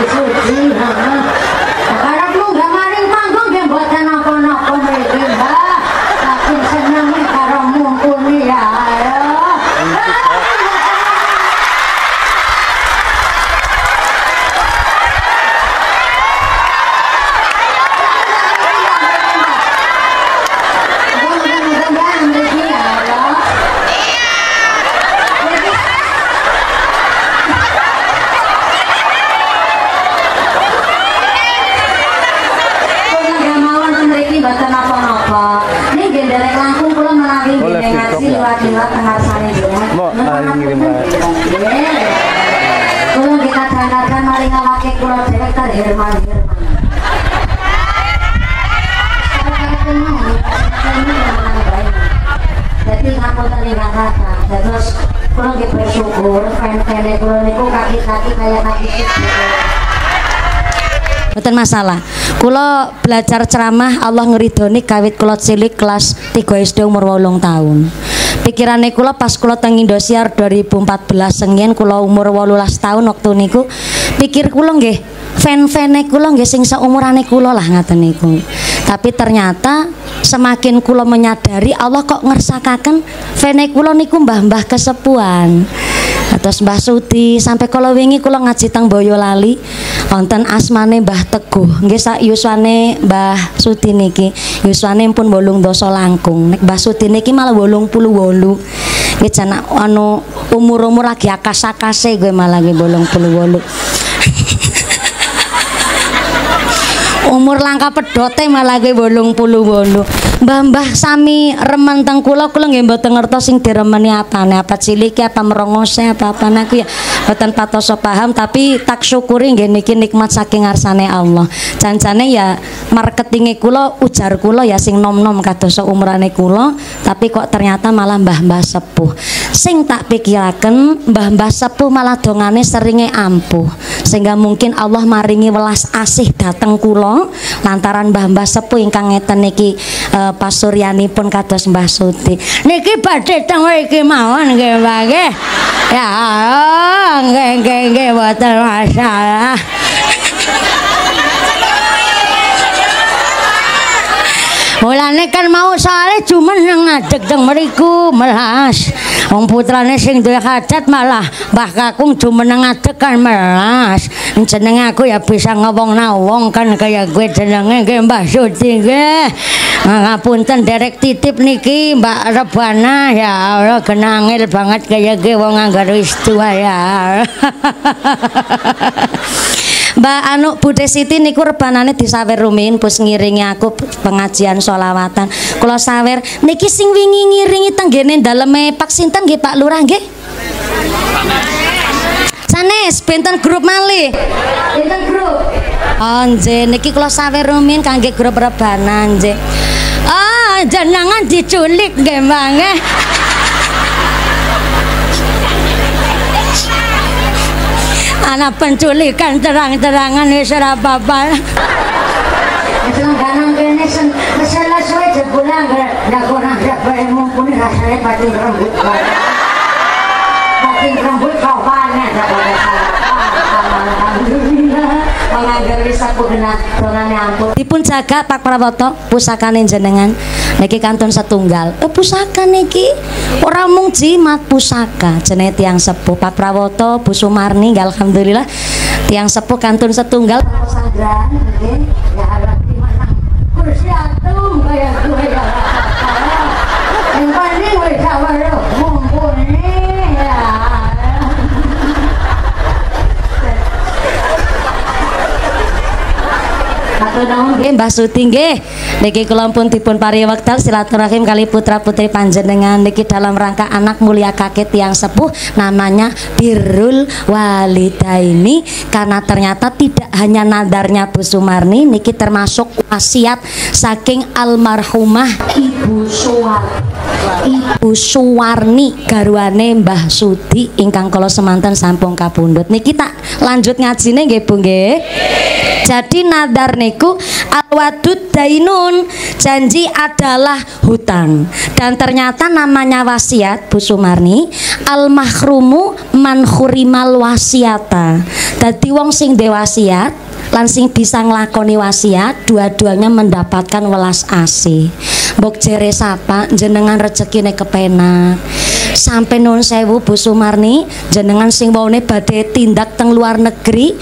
suci. Karena lu nggak maring panggung dia buatan apa-apa mriki, Mbak. Saking senenge karo mumpuni ya. Liwat tengah sana ya. Kalau kita tandakan mari ngawake kula dhewek ta Herman. Jadi ngapunten ingkang kakang. Terus kula nggih bersyukur fan-fane kula niku kaki-kaki kaya kaki kucing. Mboten masalah. Kula belajar ceramah Allah ngeridoni kawit kula cilik kelas 3 SD umur 8 tahun. Pikirane kula pas kula teng Indosiar 2014 sengien kula umur 18 tahun waktu niku pikir kula nggih fan-fane kula nggih sing seumurane kula lah ngaten niku. Tapi ternyata semakin kula menyadari Allah kok ngersakaken fane kula niku mbah-mbah kesepuhan. Terus Mbah Suti sampai kala wingi kula ngaji teng Boyolali wonten asmane Mbah Teguh. Nggih sak yuswane Mbah Suti niki yuswane pun 8 doso langkung. Nek Mbah Suti niki malah 88. Nggih jan anu umur-umur lagi akas-akase gue malah nggih 88. Umur langka pedote malah nggih 88. Mbah-mbah sami remen teng kula nggih mboten ngertos sing diremeni apane, apa cilike apa merongose apa aku ya mboten patoso paham, tapi tak syukuri nggih niki nikmat saking ngarsane Allah. Jancane ya marketinge kula ujar kula ya sing nom-nom kados umurane kula, tapi kok ternyata malah mbah-mbah sepuh. Sing tak pikiraken mbah-mbah sepuh malah dongane seringe ampuh. Sehingga mungkin Allah maringi welas asih dateng kula lantaran mbah-mbah sepuh ingkang ngeten niki pasuryanipun kados Mbah Suti. Niki badhe teng iki mawon nggih Mbah nggih. Ya nggih boten masalah. Mulane kan mau soalnya cuma ngadeg teng mriku melas. Wong putrane sing duwe hajat malah Mbah Kakung cuma ngadeg kan melas. Jenenge aku ya bisa ngomongna wong kan kaya gue jenenge nggih Mbah Suti nggih. Ngapunten derek titip niki Mbak Rebana ya Allah genangil banget kaya gue wong anggar wis tua ya. Mbak anu Bude Siti niku rebanane disawer rumiyin pus ngiringi aku pengajian sholawatan. Kula sawer niki sing wingi ngiringi tenggene daleme Pak sinten nggih Pak Lurah nggih? Sanes benten grup malih. Benten grup. Oh nggih niki kula sawer rumiyin kangge grup rebanan nggih. Ah jenengan diculik nggih Mbak nggih. Anak penculikan terang-terangan wis ora apa-apa. Selangganan kene selesai jebulan ndak kurang dapat mumpuni rasane pati rambut. Pati rambut kawane Alhamdulillah bisa kena donane ampun. Dipun jaga Pak Prawoto pusakane jenengan. Niki kantun setunggal. Pusaka niki ora mung jimat pusaka. Jenenge tiyang sepuh Pak Prawoto, Bu Sumarni, alhamdulillah tiyang sepuh kantun setunggal. Sandra nggih ya harap di mana kursi atum kaya gue ya. Yang paling wis sawaro mumpuni ya. Matur nuwun nggih Mbah Suti nggih. Niki kula pun dipun paringi wekdal silaturahim kali putra-putri panjenengan niki dalam rangka anak mulia kakek yang sepuh namanya Birrul Walidaini, karena ternyata tidak hanya nadarnya Bu Sumarni niki termasuk wasiat saking almarhumah Ibu Suwarni garwane Mbah Suti ingkang kula semanten sampun kapundhut. Niki tak lanjut ngajine nggih Bu nggih. Jadi nadar niku Al-wadud dainun, janji adalah hutang. Dan ternyata namanya wasiat Bu Sumarni, al-mahrumu man khurimal wasiata. Dadi wong sing de wasiat lan sing bisa nglakoni wasiat dua-duanya mendapatkan welas asih. Mbok jere sapa jenengan rezekine kepenak. Sampai nun sewu Bu Sumarni, jenengan sing waune badhe tindak teng luar negeri,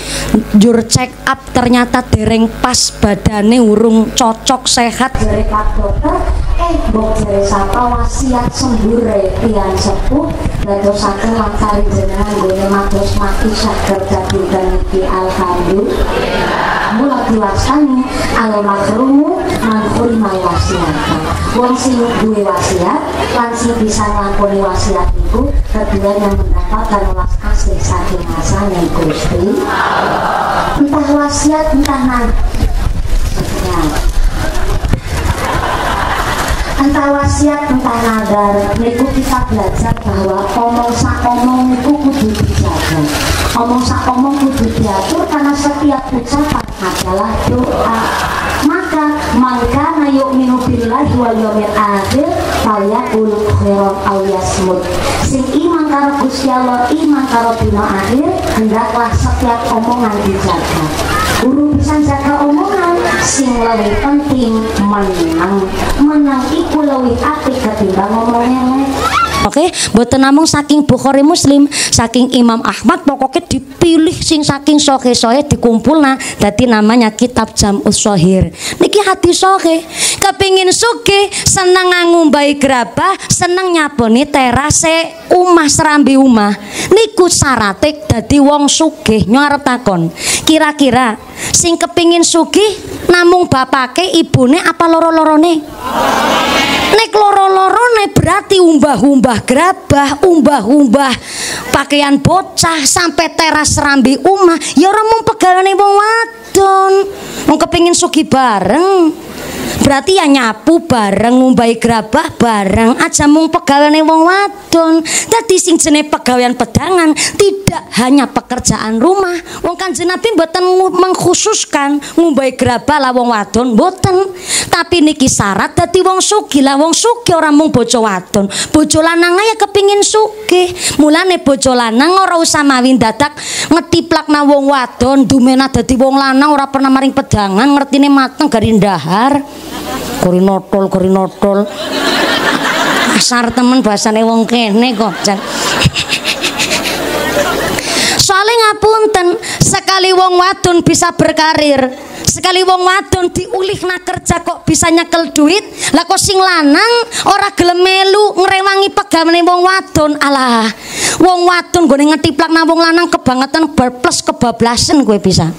njur check up ternyata dereng pas badane urung cocok sehat dari Pak Dokter. Mbok jere sapa wasiat sembure tiyang sepuh dadosaken langkari jenengan nggone mados mati saged dadi niki alhamdulillah. Mula diwastani al-mahrumu man khurimal wasiata. Wong sing duwe wasiat lan sing bisa nglakoni wasiat iku keduanya mendapatkan welas asih saking ngasane Gusti. Entah wasiat entah entah wasiat entah nadar niku kita belajar bahwa omong sak omong niku kudu dijaga. Omong sak omong kudu diatur karena setiap ucapan adalah doa. Maka maka yu'minu billahi wal yawmil akhir fayaqul khairan aw yasmut. Sing iman karo Gusti Allah, iman karo dina akhir, hendaklah setiap omongan dijaga. Guru bisa jaga omongan, sing lebih penting menang iku lebih apik ketimbang ngomongnya. Oke, mboten namung saking Bukhari Muslim, saking Imam Ahmad, pokoknya dipilih sing saking sohe-sohe dikumpulna, dadi namanya kitab Jam'us Shohir. Niki hati sohe, kepingin sugih, seneng ngumbai gerabah, seneng nyaboni terase umah serambi umah. Niku syaratik dadi wong sugih. Ngarep takon, kira-kira sing kepingin sugih namung bapake, ibune apa loro-lorone? Nek loro-lorone berarti umbah-umbah gerabah, umbah-umbah pakaian bocah sampai teras serambi umah, ya ora mung pegalane wong wadon. Wong kepengin sugih bareng, berarti ya nyapu bareng, ngumbahi gerabah bareng, aja mung pegalane wong wadon. Dadi sing jenenge pegawean pedangan tidak hanya pekerjaan rumah. Wong Kanjeng Nabi mboten mengkhususkan ngumbahi gerabah lah wong wadon, mboten. Tapi niki syarat dadi wong sugih. Lah wong sugih ora mung bojo wadon, bojo lanang ya kepingin sugih. Mulane bojo lanang ora usah mawi dadak ngetiplakna wong wadon, dumena dadi wong lanang ora pernah maring pedangan, ngertine mateng gari ndahar. Korinotol. Asar temen bahasane wong kene kok. Soalnya ngapunten, sekali wong wadon bisa berkarir, sekali wong wadon diulihna kerja kok bisa nyekel duit. Lah kok sing lanang ora gelem melu ngrewangi pegamane wong wadon. Alah, wong wadon gone ngetiplakna wong lanang kebangetan plus kebablasan kowe bisa.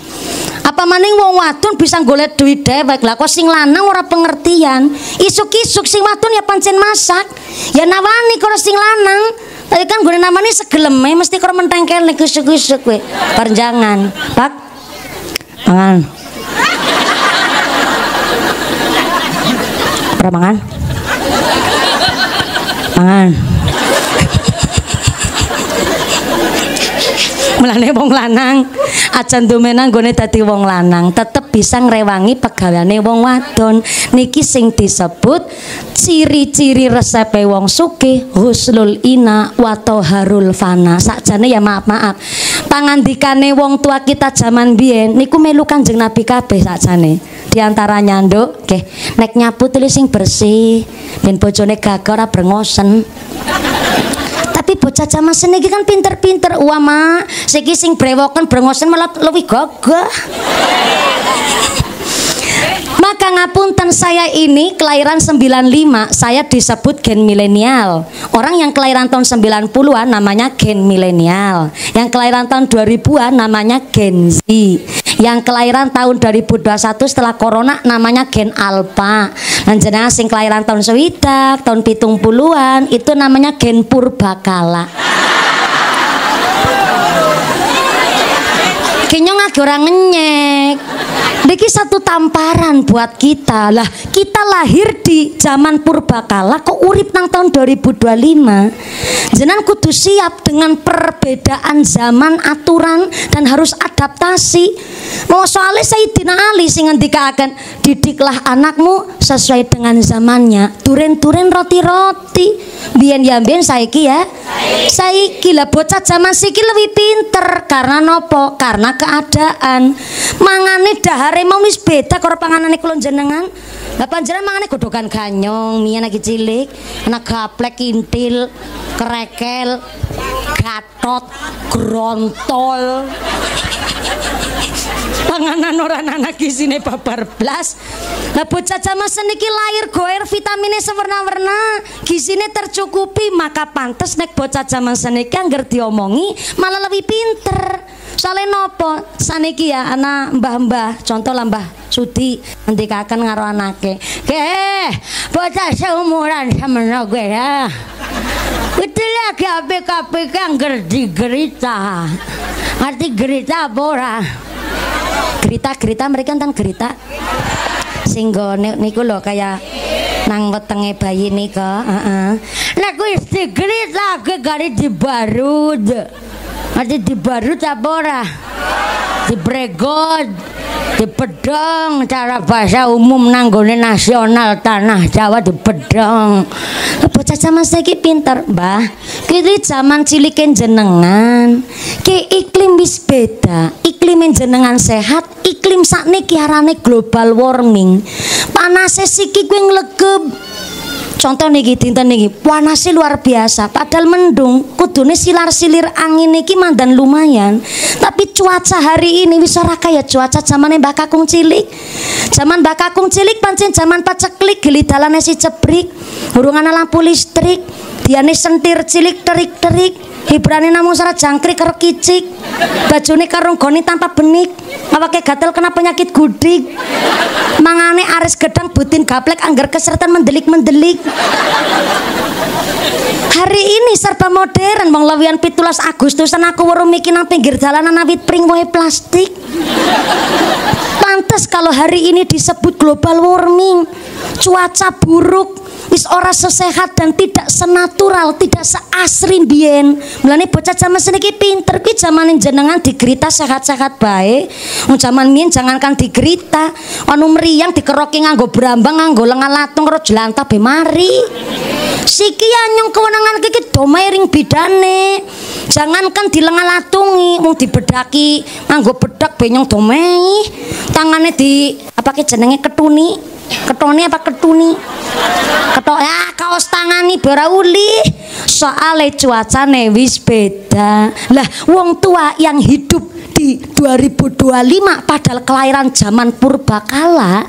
Apa maning wong wadon bisa golek duit dhewek. Lah kok sing lanang ora pengertian. Isuk-isuk sing wadon ya pancen masak. Ya nawani karo sing lanang. Tadi kan gue namanya segeleme mesti karo mentengkel nek isuk-isuk kowe. Parjangan, Pak. Mangan. Ora mangan. Mangan. Mulane wong lanang aja ndumenang nggone dadi wong lanang tetep bisa ngrewangi pegaweane wong wadon. Niki sing disebut ciri-ciri resepe wong sugih, husnul ina wa taharul fana. Sakjane ya maaf pangandikane wong tua kita zaman biyen niku melu Kanjeng Nabi kabeh sakjane. Di antaranya nduk nggih nek nyapu tulis sing bersih ben bojone gagah ora brengosen. Tapi bocah zaman seniki kan pinter-pinter. Wah mak, siki sing brewoken brengosen malah luwih gagah. Maka ngapunten, saya ini kelahiran 95, saya disebut gen milenial. Orang yang kelahiran tahun 90-an namanya gen milenial. Yang kelahiran tahun 2000-an namanya gen Z. Yang kelahiran tahun 2021 setelah corona namanya gen alpha. Dan jenengan sing kelahiran tahun swidak, tahun 70-an itu namanya gen purbakala. Kayaknya nggak orang ngenyek. Niki satu tamparan buat kita lah. Kita lahir di zaman purbakala kok urip nang tahun 2025. Jenengan kudu siap dengan perbedaan zaman, aturan dan harus adaptasi. Mau soalnya Sayyidina Ali sing ngendikaken didiklah anakmu sesuai dengan zamannya. Turen-turen roti-roti. Biyen ya biyen saiki ya. Saiki lah bocah zaman siki lebih pinter karena nopo? Karena keadaan. Mangane dahare mau wis beda karo panganane kula jenengan. Lah panjenengan mangane godhogan ganyong, miyen lagi cilik, anak gaplek kintil, kerekel, gatot, grontol. Panganan orang anak gisine babar blas. Lah bocah zaman seniki lahir goer vitaminnya sewarna-warna, gisine tercukupi, maka pantes nek bocah zaman seniki angger diomongi malah lebih pinter. Soalnya nopo saniki ya anak mbah-mbah, contoh lah Mbah Sudi ngendikaken karo anake, bocah seumuran sampeyan kowe ya. Itu lagi APK angger digerita. Arti gerita apa ora? Gerita mereka tentang gerita singgo niku lho kaya nang wetenge bayi nika nek wis digerita ke gari dibarut. Arti dibarut apa ora? Dibregod, dipedong, cara bahasa umum nanggone nasional tanah Jawa dipedong. Bocah zaman saiki pinter, Mbah. Kiri zaman ciliken jenengan, ke iklim wis beda. Iklim jenengan sehat, iklim sakniki arane global warming. Panase siki kuwi nglegep. Contoh niki dinten niki panasnya luar biasa, padahal mendung, kudune silar-silir angin niki mandan lumayan. Tapi cuaca hari ini wis ora kaya cuaca zamane Mbah Kakung cilik. Zaman Mbah Kakung cilik pancen zaman paceklik, gili dalane si cebrik, urung ana lampu listrik, diane sentir cilik terik-terik, hibrane namung syarat jangkrik karo kicik, bajune karung goni tanpa benik, awake gatel kena penyakit gudik, mangane aris gedang butin gaplek angger kesertan mendelik-mendelik. Hari ini serba modern, wong lewian 17 Agustusan aku weruh miki nang pinggir dalanan awit pring wae plastik. Pantes kalau hari ini disebut global warming, cuaca buruk, wis ora sesehat dan tidak senatural, tidak seasri biyen. Mulane bocah zaman seniki pinter kuwi zamane jenengan digerita sehat-sehat bae. Wong zaman biyen jangankan digerita, anu mriyang dikeroki nganggo brambang, nganggo lengan latung karo jelantah be mari. Siki anyong kewenangan iki domering bidane. Jangankan dilengalatungi, mung dibedaki nganggo bedak benyong domei. Tangane di apa ki jenenge ketuni. Ketone apa ketuni? Ketok ya kaos tangani bara uli. Soale cuacane wis beda. Lah wong tua yang hidup di 2025 padahal kelahiran zaman purbakala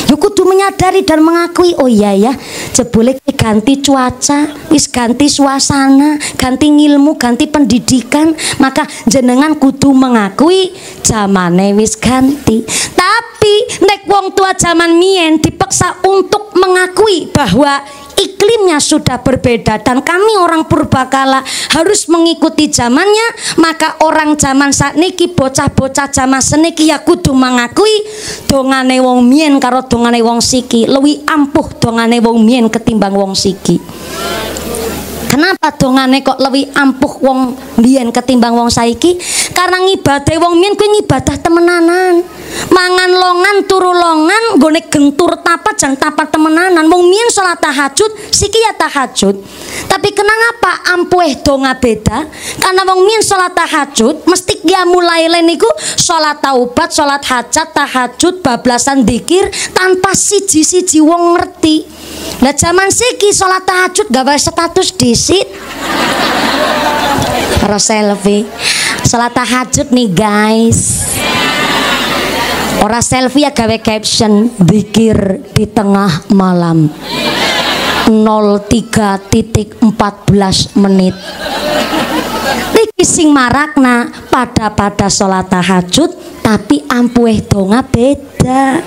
ya kudu menyadari dan mengakui, oh iya ya, jebule ganti cuaca, wis ganti suasana, ganti ilmu, ganti pendidikan, maka jenengan kudu mengakui zamane wis ganti. Tapi nek wong tua zaman mien dipaksa untuk mengakui bahwa iklimnya sudah berbeda dan kami orang purbakala harus mengikuti zamannya, maka orang zaman sakniki bocah-bocah zaman seniki ya kudu mengakui dongane wong mien karo dongane wong siki luwih ampuh dongane wong mien ketimbang wong siki. Kenapa dongane kok lebih ampuh wong mbiyen ketimbang wong saiki? Karena ngibadahe wong mbiyen kuwi ngibadah temenanan. Mangan longan turu longan nggone gentur tapat jan tapat temenanan. Wong mbiyen salat tahajud, siki ya tahajud. Tapi kenapa ampuh donga beda? Karena wong mbiyen salat tahajud mesti ya mulai niku salat taubat, salat hajat, tahajud, bablasan zikir tanpa siji-siji wong ngerti. Lah zaman siki salat tahajud gawe status disit. Karo selfie. Salat tahajud nih guys. Ora selfie ya gawe caption zikir di tengah malam. 03.14 menit. Niki sing marakna pada salat tahajud tapi ampuh donga beda.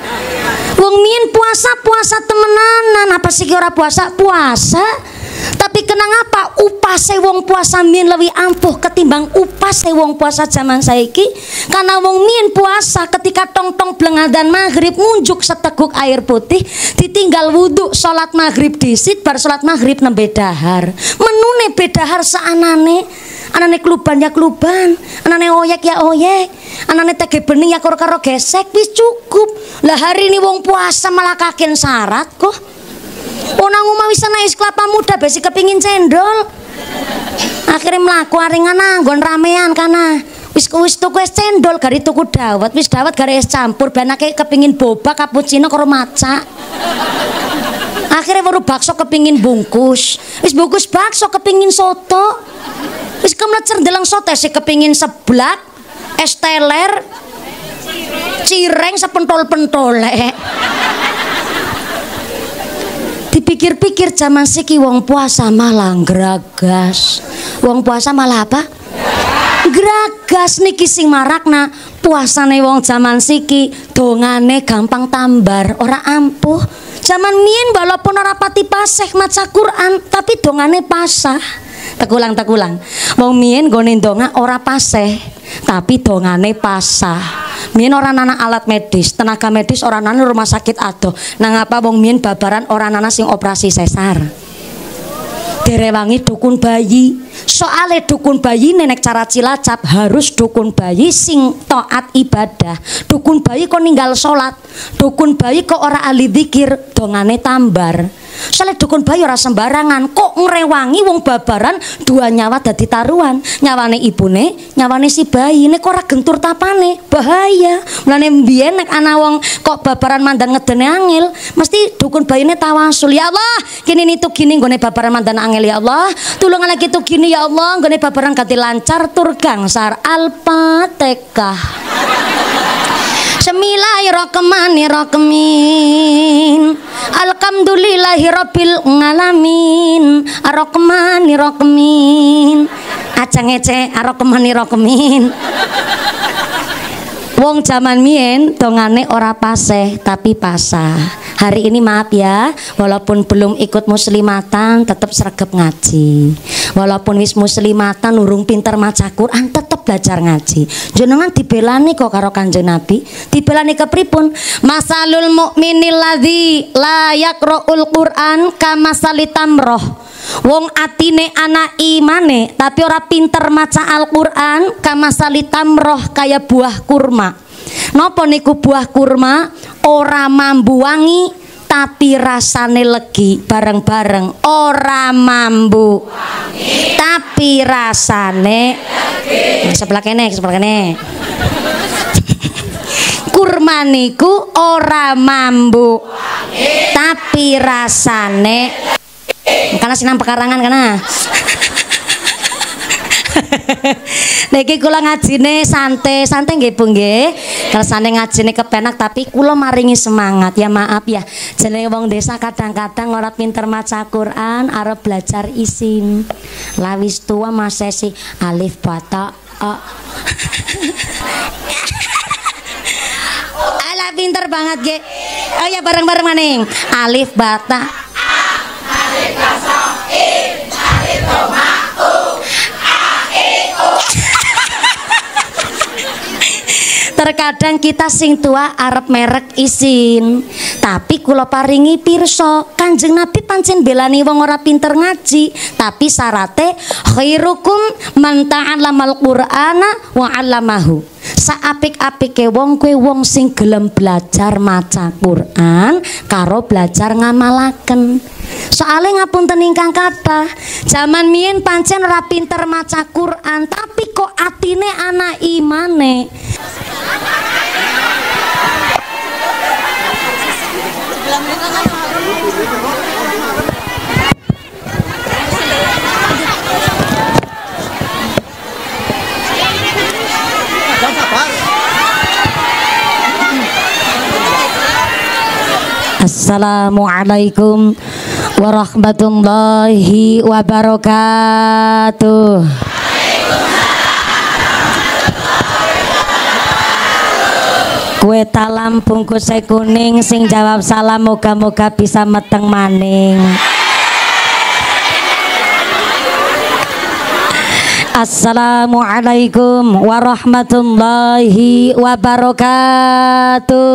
Wong mien puasa temenanan, apa sih ora puasa? Puasa. Tapi kenang apa upase wong puasa mien lebih ampuh ketimbang upase wong puasa zaman saiki? Karena wong mien puasa ketika tong-tong blengadan maghrib ngunjuk seteguk air putih, ditinggal wudhu sholat maghrib disit, bar sholat maghrib nembe dahar. Menune bedahar seanane, anane kluban ya kluban, anane oyek ya oyek, anane tege bening ya karo gesek, wis cukup. Lah hari ini wong puasa malah kaken syarat kok. Onang omah wis ana es kelapa muda besi kepingin cendol. Akhirnya mlaku aringan nggon ramean kana. Wis tuku es cendol gari tuku dawet, wis dawet gari es campur benake kepingin boba cappuccino karo maca. Akhirnya baru bakso kepingin bungkus. Wis bungkus bakso kepingin soto. Wis kemlecer ndeleng soto sih kepingin seblak, es teler, cireng sepentol-pentole. Dipikir-pikir zaman siki wong puasa malah gragas. Wong puasa malah apa? Gragas niki sing marakna puasane wong zaman siki dongane gampang tambar, ora ampuh. Zaman mien walaupun ora pati paseh maca Quran, tapi dongane pasah. Tekulang. Wong mien gone donga ora paseh, tapi dongane pasah. Mien orang nana alat medis, tenaga medis orang nana rumah sakit adoh. Nang apa wong mien babaran orang nana sing operasi sesar. Direwangi dukun bayi. Soale dukun bayi nenek cara Cilacap harus dukun bayi sing taat ibadah. Dukun bayi kok ninggal sholat. Dukun bayi kok ora ahli dzikir, dongane tambar. Soalnya dukun bayi ora sembarangan, kok ngrewangi wong babaran dua nyawa dadi taruhan, nyawane ibune, nyawane si bayi. Nek ora gentur tapane bahaya. Mulane mbiyen nek ana wong kok babaran mandan ngedene angel, mesti dukun bayine tawasul, ya Allah kene nitu gini nggone babaran mandan angel, ya Allah tulung ana kitu gini, ya Allah nggone babaran ganti lancar tur gangsar. Al-Fatihah. Bismillahirrahmanirrahim. Alhamdulillahirabbil alamin. Arrahmanirrahim. Aja ngece arrahmanirrahim. Wong zaman mien dongane ora paseh tapi pasah. Hari ini maaf ya, walaupun belum ikut muslimatan tetap sregep ngaji. Walaupun wis muslimatan urung pinter maca Quran tetap belajar ngaji. Jenengan dibelani kok karo Kanjeng Nabi. Dibelani kepripun? Masalul mukminil ladzi la yaqra'ul Quran kamasali tamroh. Wong atine ana imane tapi ora pinter maca Al-Qur'an kamasali tamroh kaya buah kurma. Napa niku buah kurma? Ora mambu wangi tapi rasane legi. Bareng-bareng ora mambu wangi tapi rasane legi. Sebelah kene. Kurma niku ora mambu wangi tapi rasane karena sinang pekarangan kana. Niki kula ngajine santai nggih Bu nggih. Kersane ngajine kepenak tapi kula maringi semangat. Ya maaf ya. Jenenge wong desa kadang-kadang ora pinter maca Quran, arep belajar isim. Lawis tua masesi alif bata a. Ala pinter banget nggih. Oh ya bareng-bareng maning. Alif bata terkadang kita sing tua arep merek isin, tapi kula paringi pirsa Kanjeng Nabi pancen belani wong ora pinter ngaji, tapi syarate khairukum man ta'allamal qur'ana wa 'allamahu. Saapik-apike wong kuwi wong sing gelem belajar maca Quran karo belajar ngamalaken. Soalnya ngapunten ingkang kathah, zaman mien pancen ora pinter maca Quran, tapi kok atine ana imane. Assalamualaikum warahmatullahi wabarakatuh. Kue talam bungkus kuning sing jawab salam moga-moga bisa meteng maning. Assalamualaikum warahmatullahi wabarakatuh.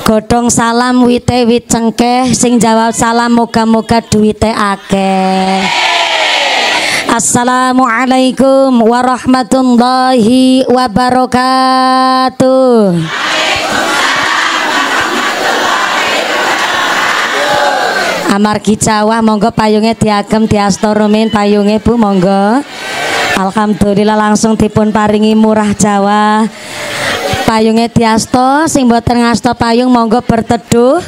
Godhong salam wite wit cengkeh, sing jawab salam moga-moga duwite akeh. Assalamualaikum warahmatullahi wabarakatuh. Amargi Jawa monggo payunge diagem diasta rumin payunge Bu monggo. Alhamdulillah langsung dipun paringi murah Jawa. Payunge diasta, sing boten ngasta payung monggo berteduh.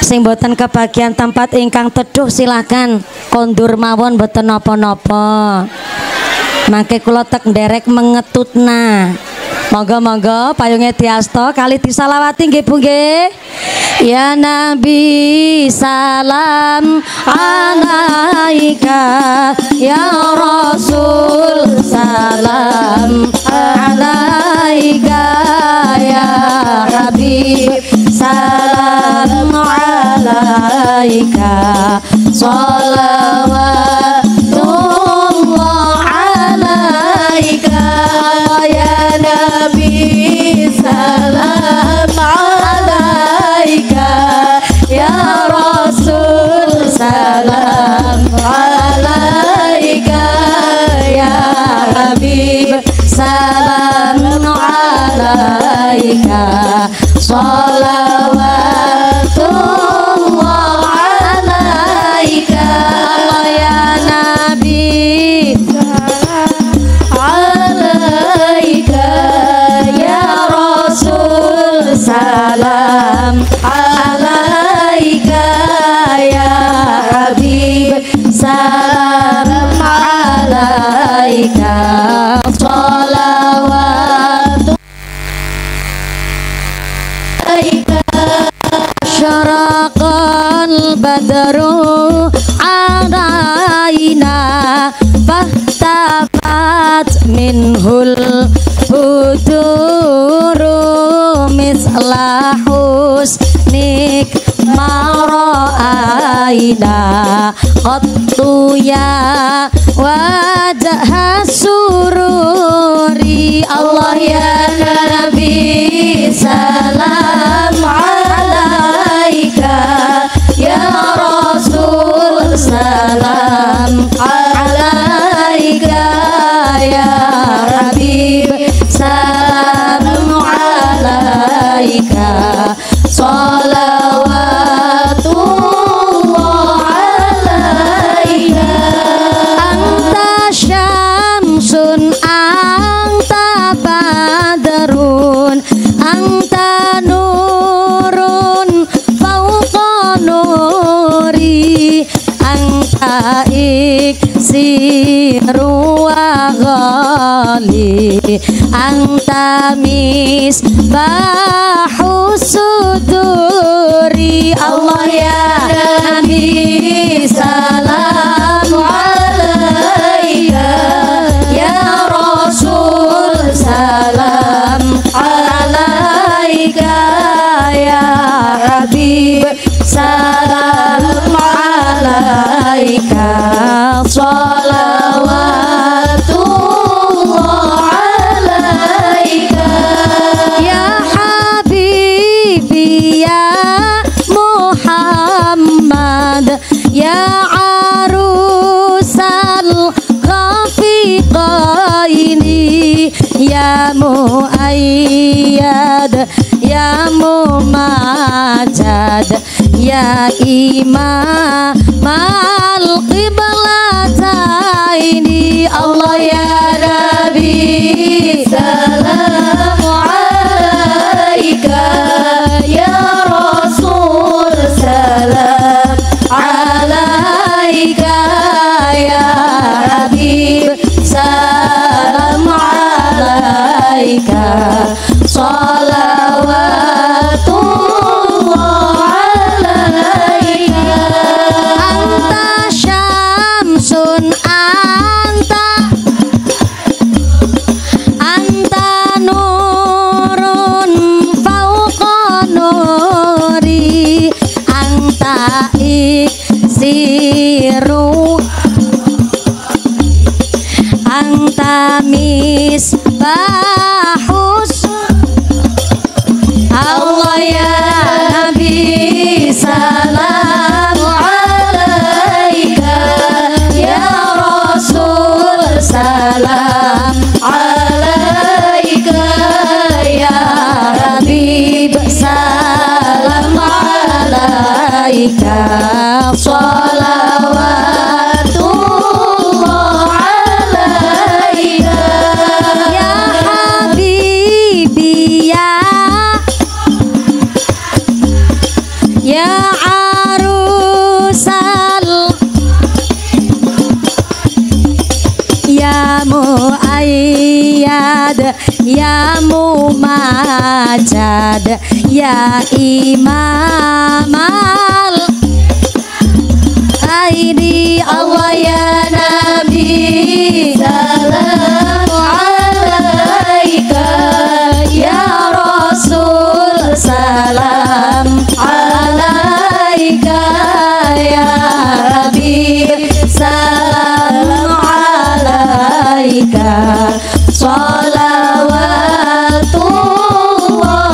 Sing boten kebagian tempat ingkang teduh silakan kondur mawon boten napa-napa. Mangke kula tek nderek mengetutna. Monggo-monggo payunge diasta kali disalawati nggih Bu nggih. Ya Nabi salam alaika, ya Rasul salam alaika, ya Habib salam alaika, salawatullah alaika, ya Nabi salam alaika, ya Rasul salam alaika, ya Habib salam alaika, salawatullah alaika, ya Nabi alaika, ya Rasul salam alaika, ya Habib salam alaika, salawatu alaika. Syaraqal badru alaina fahtabat minhul buduru misla husnik mara'aina qattu ya wajah sururi. Allah ya Nabi salam alaika, ya Rasul salam alaika, ya Habib salam alaika, salawatullah alaika. Anta syamsun anta badrun anta nurun fauqa nuri anta iksiru wa ghali anta misbahu suduri. Allah ya Nabi salam alaika, ya Rasul salam alaika, ya Habib salam alaika, salawatullah alaika, ya Habibi ya Muhammad, ya arusal khafiqaini, ya muayyad ya mumajad, ya imam al qiblataini. Allah ya Nabi salam alaika, ya Rasul salam alaika, ya Habib salam alaika, salawatullah alaika. Anta syamsun anta nurun fauqa nuri anta anta misbahus Allah ya Nabi salam alaika ya Rasul salam alaika ya Habib salam alaika salawatullah alaika ya Habibi ya arusal ya muayyad ya mumajad ya imamal aidi Allah ya Nabi salam alaika ya Rasul salam alaika ya Habib salam alaika salawatullah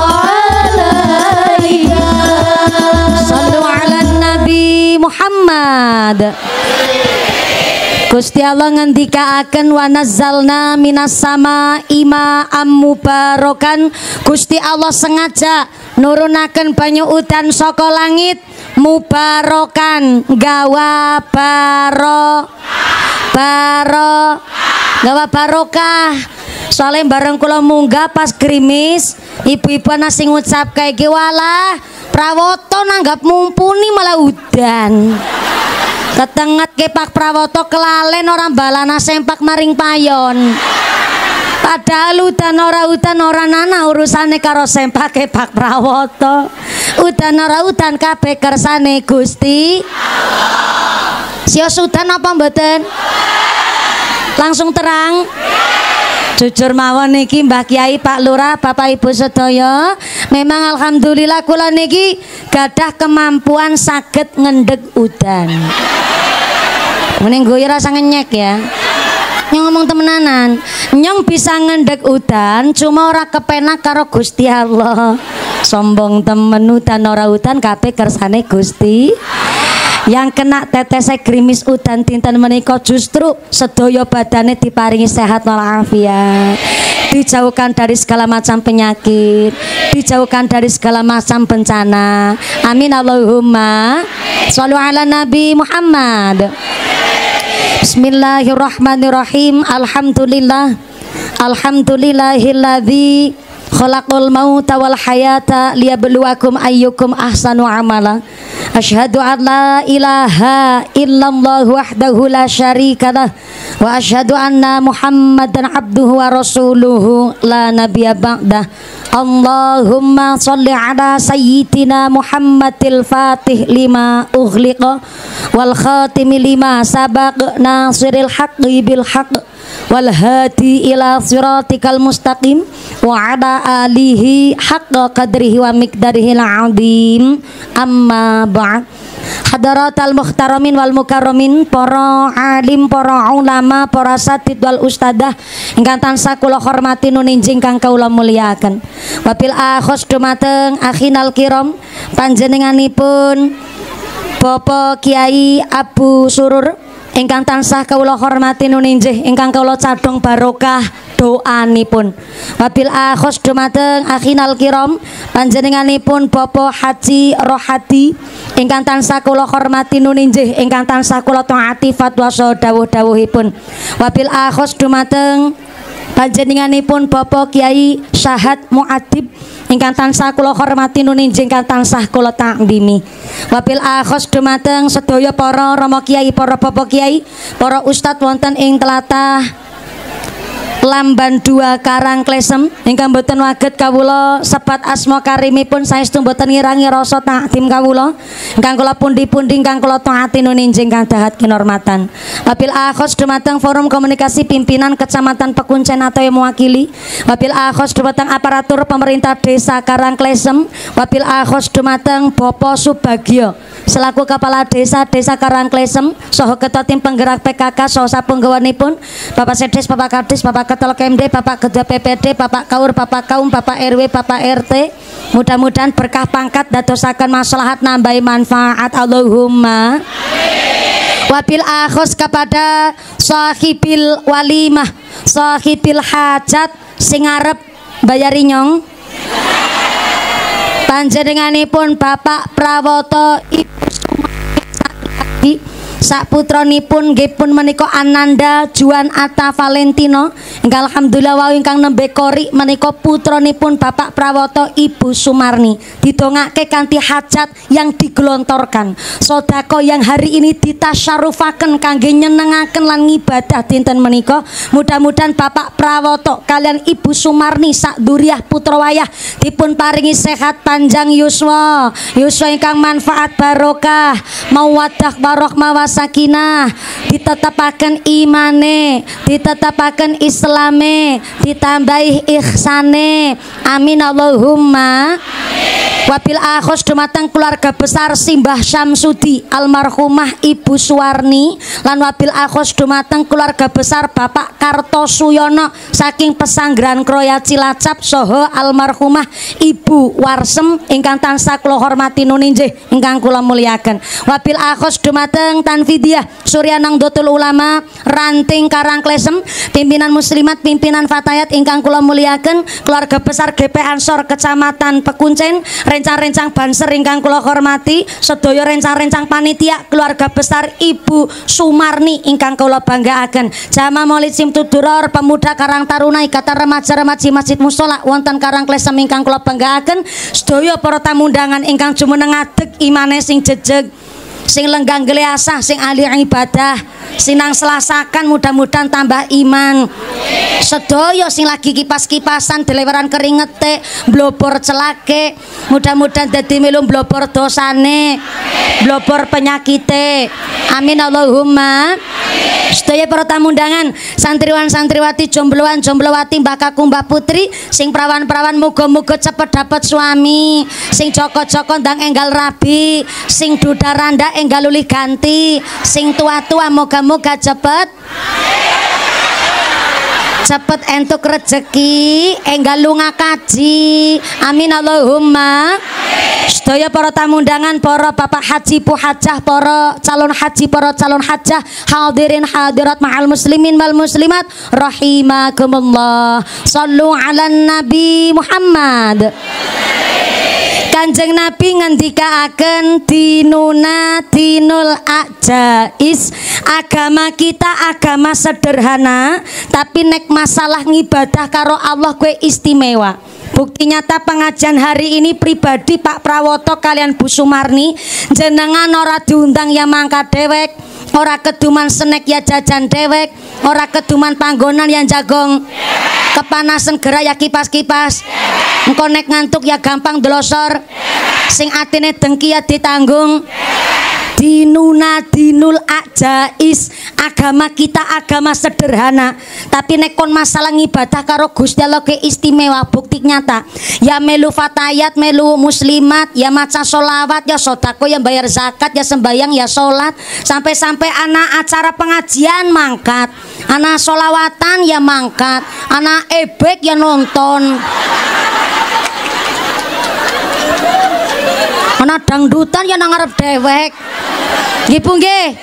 alaika sallu ala Nabi Muhammad. Gusti Allah ngendikaaken wa nazzalna minas sama ima'am mubarakan. Gusti Allah sengaja nurunaken banyu udan saka langit mubarakan gawa gawa barokah. Soalnya bareng kula munggah pas grimis ibu-ibu ana sing ngucap kae iki walah prawoto nanggap mumpuni malah udan. Ketenget ke Pak Prawoto kelalen orang balana sempak maring payon. Padahal udan ora nana urusane karo sempak ke Pak Prawoto. Udan ora udan kabeh kersane Gusti Allah. Sios udan apa mboten? Langsung terang. Jujur mawon niki Mbah Kiai, Pak Lurah, Bapak Ibu sedaya, memang alhamdulillah kula niki gadah kemampuan saged ngendeg udan. Mending gue rasa ngenyek ya. Nyong ngomong temenanan, nyong bisa ngendeg udan cuma ora kepenak karo Gusti Allah. Sombong temen udan ora udan kabeh kersane Gusti. Yang kena tetesnya gerimis udan tinten menika justru sedaya badane diparingi sehat walafiat, dijauhkan dari segala macam penyakit, dijauhkan dari segala macam bencana. Amin Allahumma sholli ala Nabi Muhammad. Bismillahirrahmanirrahim. Alhamdulillahilladzi khalaqal mauta wal hayata liyabluwakum ayyukum ahsanu amala. Asyhadu an la ilaha illallah wahdahu la syarikalah wa asyhadu anna Muhammadan abduhu wa rasuluhu la nabiyya ba'dah. Allahumma sholli ala sayyidina Muhammadil fatih lima ughliqa wal khatimi lima sabaq nasiril haqqi bil haqq wal hadi ila siratikal mustaqim wa ala alihi haqqa qadrihi wa miqdarihi al-azim. Amma ba'd. Hadaratal muhtaramin wal mukarramin, para alim, para ulama, para satid wal ustadah ingkang tansah kula hormati nuninjing kang kula mulyakaken. Wabil akhos dumateng akhinal kiram panjenenganipun Bapak Kiai Abu Surur ingkang tansah kula hormati nuninjih ingkang kula cadhong barokah doanipun. Wabil akhos dumateng akhinal kiram panjenenganipun Bapak Haji Rohadi ingkang tansah kula hormati nuninjih ingkang tansah kula taati fatwa dawuh-dawuhipun. Wabil akhos dumateng panjenenganipun Bapak Kiai Syahad Muadib ingkang tansah kula hormati nuninjih ingkang tansah kula takdimi. Wabil akhos dumateng sedaya para rama kiai, para bapak kiai, para ustad wonten ing tlatah Lamban 2 Karangklesem ingkang boten waget kawula sebat asma karimipun saestu boten ngirangi rasa takdim kawula ingkang kula pundi-pundi ingkang kula taati nuninjing kang dahat kinurmatan. Wabil akhos dumateng forum komunikasi pimpinan Kecamatan Pekuncen atau yang mewakili. Wabil akhos dumateng aparatur pemerintah Desa Karangklesem. Wabil akhos dumateng Bapak Subagio selaku Kepala Desa Karangklesem saha Ketua Tim Penggerak PKK saha sapunggawanipun Bapak Sedes, Bapak Kadis, Bapak Ketua KMD, Bapak Ketua PPD, Bapak Kaur, Bapak Kaum, Bapak RW, Bapak RT. Mudah-mudahan berkah pangkat dadosaken maslahat nambahi manfaat. Allahumma amin. Wabil akhos kepada sahibil walimah, sahibil hajat sing arep bayari nyong panjenenganipun Bapak Prawoto Ibu Sumarni sakputranipun nggih pun menika Ananda Juan Atta Valentino ingkang alhamdulillah wau ingkang nembe kori menika putranipun Bapak Prawoto Ibu Sumarni didongake kanthi hajat yang digelontorkan sedekah yang hari ini ditasyarufaken kangge nyenengaken lan ngibadah dinten menika. Mudah-mudahan Bapak Prawoto kalian Ibu Sumarni sak duriah putra wayah dipun paringi sehat panjang yuswa ingkang manfaat barokah mawaddah warahmah sakinah, ditetapaken imane, ditetapaken islame, ditambahi ihsane. Amin Allahumma amin. Wabil akhos dumateng keluarga besar Simbah Syamsudi almarhumah Ibu Suwarni lan wabil akhos dumateng keluarga besar Bapak Kartosuyono saking Pesanggrahan Kroya Cilacap saha almarhumah Ibu Warsem ingkang tansah kula hormati nuninjih ingkang kula muliaken. Wabil akhos dumateng Tanfidiah Suryanang Dotul Ulama Ranting Karangklesem, pimpinan muslimat, pimpinan fatayat ingkang kula muliaken, keluarga besar GP Ansor Kecamatan Pekuncen, rencang-rencang banser ingkang kula hormati, sedaya rencang-rencang panitia, keluarga besar Ibu Sumarni ingkang kula banggaaken, jamaah Maulid Simtuduror, pemuda Karang Taruna, ikatan remaja-remaji Masjid Mushola wonten Karangklesem ingkang kula banggaaken, sedaya para tamu undangan ingkang jumeneng adeg imane sing jejeg, sing lenggang geleasah, sing ahli ibadah, sinang selasakan mudah-mudahan tambah iman. Sedaya sing lagi kipas-kipasan deleweran keringete, blobor celake, mudah-mudahan dadi melu blobor dosane, blobor penyakite. Amin Allahumma. Sedaya para tamu undangan, santriwan santriwati, jombloan jomblowati, mbah kakung mbah putri, sing prawan-prawan muga-muga cepet dapat suami, sing joko-joko ndang enggal rabi, sing duda randa enggal luli ganti, sing tua-tua moga-moga cepet entuk rezeki, enggal lunga kaji. Amin Allahumma. Sedaya para tamu undangan, para bapak haji pu hajah, para calon haji, para calon hajah, hadirin hadirat ma'al muslimin wal muslimat rahimakumullah. Shallu ala Nabi Muhammad. Kanjeng Nabi ngendikaaken dinuna dinul ajais, agama kita agama sederhana tapi nek masalah ngibadah karo Allah kue istimewa. Bukti nyata pengajian hari ini pribadi Pak Prawoto kalian Bu Sumarni, jenengan ora diundang ya mangkat dewek, ora keduman snack ya jajan dewek, ora keduman panggonan yang jagong kepanasan gerak ya kipas-kipas, engko nek ngantuk ya gampang delosor, sing atine dengki ya ditanggung. Dinuna dinul ajais, agama kita agama sederhana tapi nek kon masalah ngibadah karo Gusti Allah ke istimewa. Bukti nyata ya melu fatayat, melu muslimat, ya maca solawat, ya sodako, ya bayar zakat, ya sembayang, ya sholat, sampai-sampai anak acara pengajian mangkat, anak solawatan ya mangkat, anak ebek ya nonton, anak dangdutan ya nangarep dewek. Nggih Bu nggih.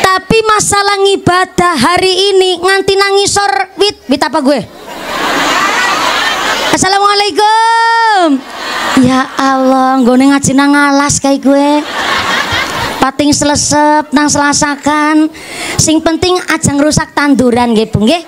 Tapi masalah ngibadah hari ini nganti nangisor wit apa gue? Assalamualaikum. Ya Allah, nggone ngaji nang alas kayak gue. Pating selesep nang selasakan. Sing penting aja ngrusak tanduran nggih Bu nggih.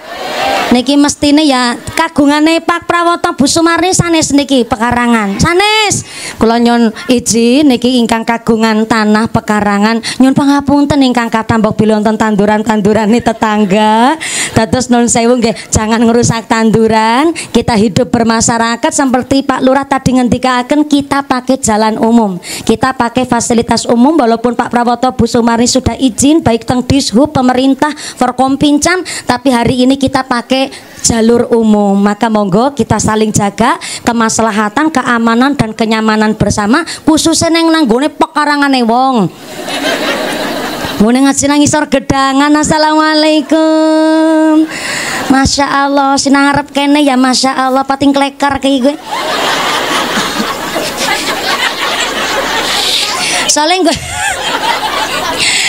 Niki mestine ya kagungane Pak Prawoto Bu Sumarni sanes niki pekarangan. Sanes kula nyun izin niki ingkang kagungan tanah pekarangan, nyun pangapunten ingkang kathah mbok bilih wonten tanduran-tandurane tetangga. Dados nun sewu nggih, jangan ngerusak tanduran. Kita hidup bermasyarakat seperti Pak Lurah tadi ngendikaken, kita pakai jalan umum, kita pakai fasilitas umum. Walaupun Pak Prawoto Bu Sumarni sudah izin baik teng Dishub, pemerintah, Forkompincan, tapi hari ini kita pakai jalur umum. Maka monggo kita saling jaga kemaslahatan, keamanan dan kenyamanan bersama, khususnya neng nanggone pekarangane wong. Ngene ngaji nang isor gedangan. Assalamualaikum. Masya Allah, sinang ngarep kene ya Masya Allah, pating kleker kayak gue. Soalnya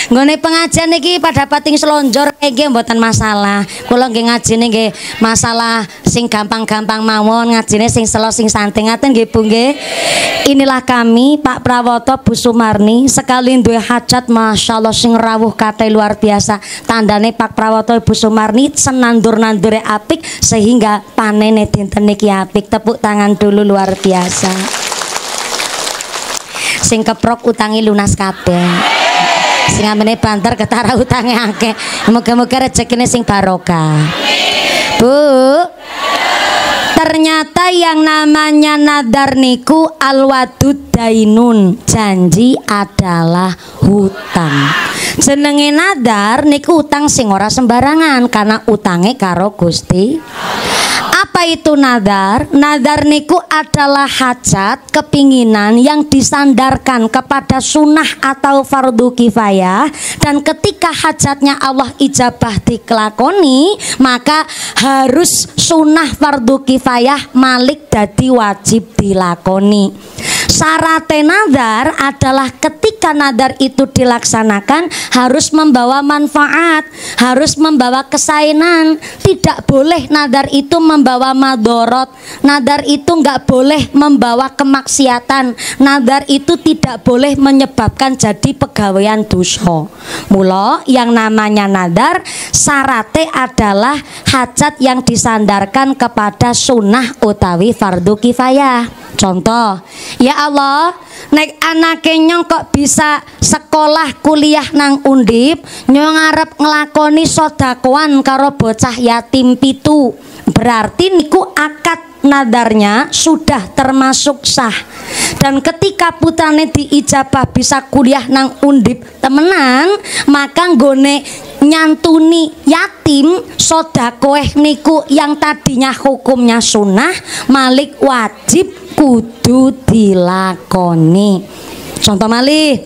nggone pengajian iki pada pating selonjor kayak mboten masalah. Kula nggih ngajine nggih masalah sing gampang-gampang mawon, ngajine sing selo sing santai ngaten nggih Bu nggih. Inilah kami Pak Prawoto Bu Sumarni sekali duwe hajat Masya Allah sing rawuh kate luar biasa. Tandane Pak Prawoto Bu Sumarni senandur-nandure apik sehingga panene dinten niki apik. Tepuk tangan dulu, luar biasa. Sing keprok utangi lunas kabeh. Sing amene banter ketara utange akeh. Moga-moga rezekine sing barokah. Bu, ternyata yang namanya nadar niku alwadud dainun, janji adalah hutang. Jenenge nadar niku utang sing ora sembarangan karena utange karo Gusti. Apa itu nadar? Nadar niku adalah hajat, kepinginan yang disandarkan kepada sunnah atau fardu kifayah, dan ketika hajatnya Allah ijabah dikelakoni, maka harus sunnah fardu kifayah malik dadi wajib dilakoni. Syarat nadar adalah ketika nadar itu dilaksanakan harus membawa manfaat, harus membawa kesainan. Tidak boleh nadar itu membawa madorot. Nadar itu nggak boleh membawa kemaksiatan. Nadar itu tidak boleh menyebabkan jadi pegawaian dosa. Mula yang namanya nadar syaratnya adalah hajat yang disandarkan kepada sunnah utawi fardu kifayah. Contoh, ya Allah, nek anake nyong kok bisa sekolah kuliah nang Undip, nyong arep ngelakoni sodakoan karo bocah yatim pitu. Berarti niku akad nadarnya sudah termasuk sah. Dan ketika putrane diijabah bisa kuliah nang Undip temenan, maka nggone nyantuni yatim sodakoeh niku yang tadinya hukumnya sunnah malik wajib kudu dilakoni. Contoh malih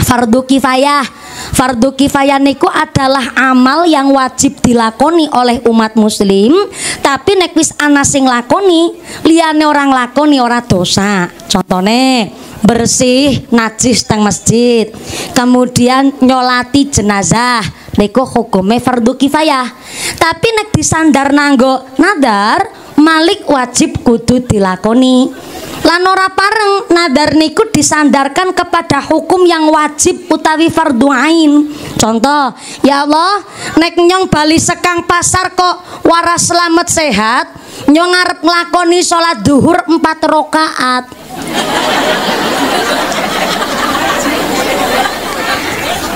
fardu kifayah. Fardu kifayah niku adalah amal yang wajib dilakoni oleh umat muslim, tapi nek wis ana sing lakoni, liyane orang lakoni ora dosa. Contone bersih najis teng masjid, kemudian nyolati jenazah niku hukume fardu kifayah. Tapi nek disandar nanggo nadar, malik wajib kudu dilakoni. Lan ora pareng nadar niku disandarkan kepada hukum yang wajib utawi fardu ain. Contoh, ya Allah, nek nyong bali sekang pasar kok waras selamat sehat, nyong arep nglakoni salat duhur 4 rakaat.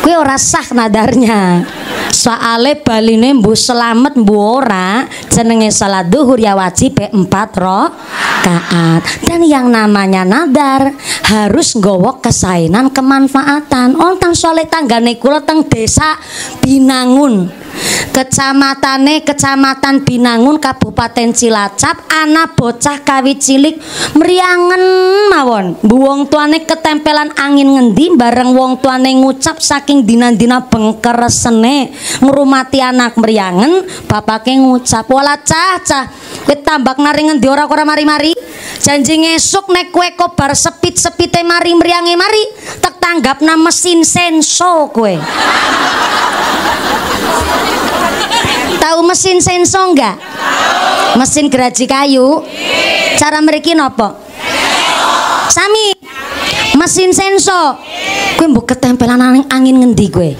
Kuwi ora sah nadarnya. Soale baline mbuh selamat mbuh ora, jenenge salat duhur ya wajib 4 rakaat. Dan yang namanya nadar harus nggawa kesainan kemanfaatan. Ontang soleh tanggane kula teng desa Binangun, Kecamatan Binangun, Kabupaten Cilacap, ana bocah kawit cilik mriangen mawon. Wong tuane ketempelan angin ngendi bareng wong tuane ngucap saking dina-dina bengkeresene ngrumati anak mriangen, bapake ngucap, "Wala cah, kowe tambak nari ngendi ora mari-mari. Janji ngesuk nek kowe kobar sepit-sepite mari mriange mari, tek tanggapna mesin senso kowe." Tahu mesin senso enggak? Mesin geraji kayu. Cara mriki napa? Sami. Mesin senso. Kowe mbok ketempelan angin ngendi kowe?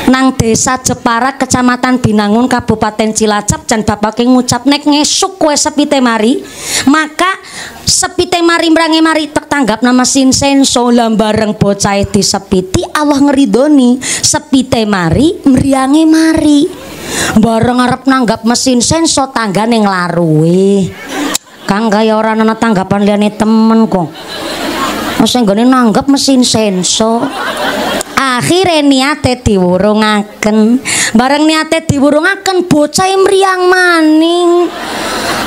Nang desa Jepara, Kecamatan Binangun, Kabupaten Cilacap, jan bapake ngucap nek ngesuk kowe sepite mari, maka sepite mari mrange mari tek tanggap nama mesin senso. Lah bareng bocah disepiti Allah ngeridoni sepite mari mriange mari. bareng arep nanggap mesin senso tanggane nglaruwe. Kang kaya ora ana tanggapan liyane temen kok. Wis nggone nanggap mesin senso. Akhire niate diwurungaken. Bareng niate diwurungaken bocah mriyang maning.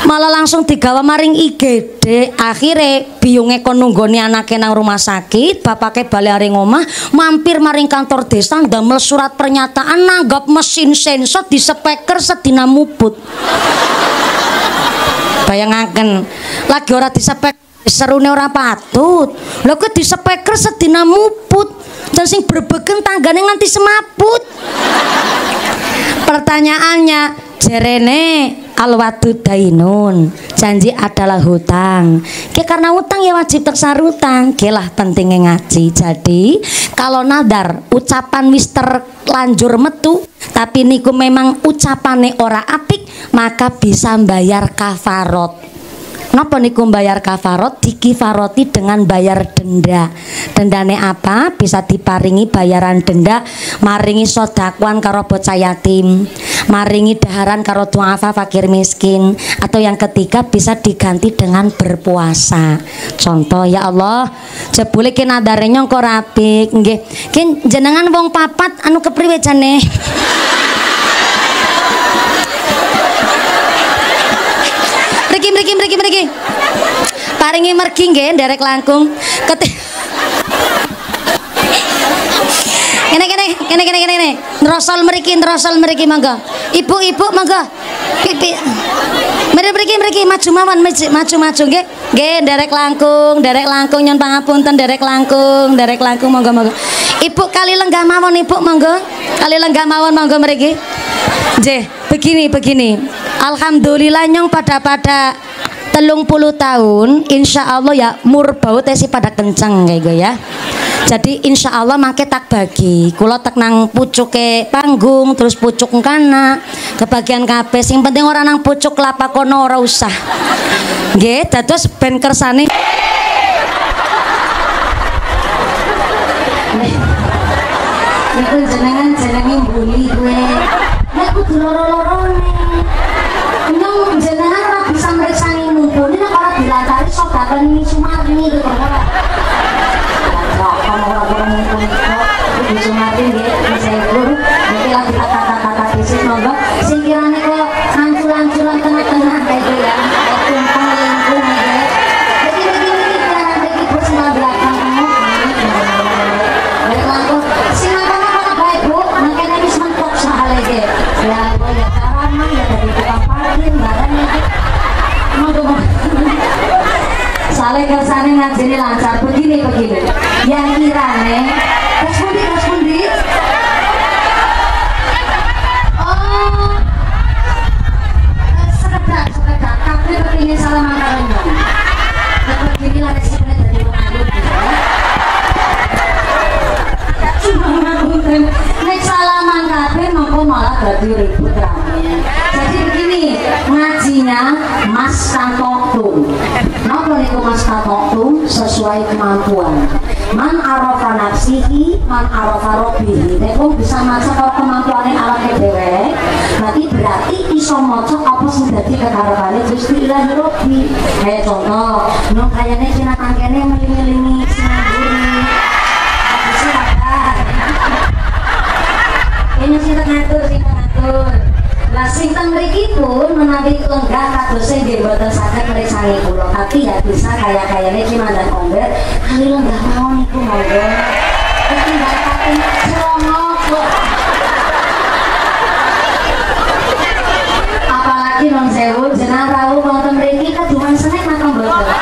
Malah langsung digawa maring IGD. Akhire biyunge kon nunggoni anake nang rumah sakit, bapake bali aring omah, mampir maring kantor desa ndamel surat pernyataan nanggap mesin sensor di speaker sedina muput. Bayangaken, lagi ora di speaker serune ora patut. Lha kok di speaker sedina muput dan sing berbegen tanggane nganti semaput. Pertanyaannya, jerene alwadu dainun, janji adalah hutang. Karena hutang ya wajib tersarutang. Lah pentingnya ngaji. Jadi kalau nadar ucapan wis terlanjur metu, tapi niku memang ucapane ora apik, maka bisa bayar kafarot. Napa niku bayar kafarot? Dikifaroti dengan bayar denda. Dendane apa? Bisa diparingi bayaran denda, maringi sodakuan karo bocah yatim, maringi daharan karo duafa fakir miskin, atau yang ketiga bisa diganti dengan berpuasa. Contoh, ya Allah, jebule ki nadare nyong kok apik nggih. Ki jenengan wong papat anu kepriwe jane? Mriki. Paringi mergi nggih nderek langkung. Kene. Nrosol mriki monggo. Ibu monggo. Pipi. Mriki maju mawon maju nggih. Nggih nderek langkung nyun pangapunten nderek langkung monggo. Ibu kali lenggah mawon Ibu monggo. Monggo mriki. Nggih, begini. Alhamdulillah nyong pada 30 tahun insya Allah ya murbau tesi pada kenceng kayak gue ya. Jadi insya Allah mangke tak bagi kula tek nang pucuke panggung terus pucuk kana kebagian kabeh sing penting ora nang pucuk kelapa kono ora usah nggih dados ben kersane niku jenenge mbuli kowe nek kudu loro-lorone nyong jenengan ora bisa mreksani mumpuni nek ora dilacari sodakan ini Sumarni gitu ora. Orang-orang mumpuni kok di Sumarni nggih Sewu niki lagi kata-kata disik monggo sing kirane kok hancur-hancuran tengah-tengah kayak gitu ya. Tumpang lingkung nggih. Jadi begini cara iki bos belakang kamu. Nek langkung sing apa-apa bae Bu, makane wis mentok soal iki. Ya cara ya dari tukang parkir barangnya saling kersane ngajeni lancar begini yang kirane terus pundi oh sekedar kabeh kepingin salah makanan begini lah resepnya dari wong ayu cuma ngapunten nek salaman kabeh mongko malah dadi ribut rame. Jadi begini ngajinya mas katoktum. Napa niku mas katoktum sesuai kemampuan. Man arafa nafsihi, man arafa rabbihi. Nek wong bisa maca karo kemampuane awake dhewe, berarti iso maca apa sing dadi kekarepane Gusti Ilahi Rabbi. Kayak contoh, no kayane kena tangkene melingi-lingi sinamburi. Apa sih apa? Ini sing ngatur. Lah sing teng mriki pun menawi lenggah kadose nggih mboten saged mriksani kula, tapi ya bisa kaya-kayane ki mandan ombet kali lenggah mawon niku monggo. Ketinggal pating selongo kok. Apalagi non sewu jenengan rawuh wonten mriki kaduman senek napa mboten?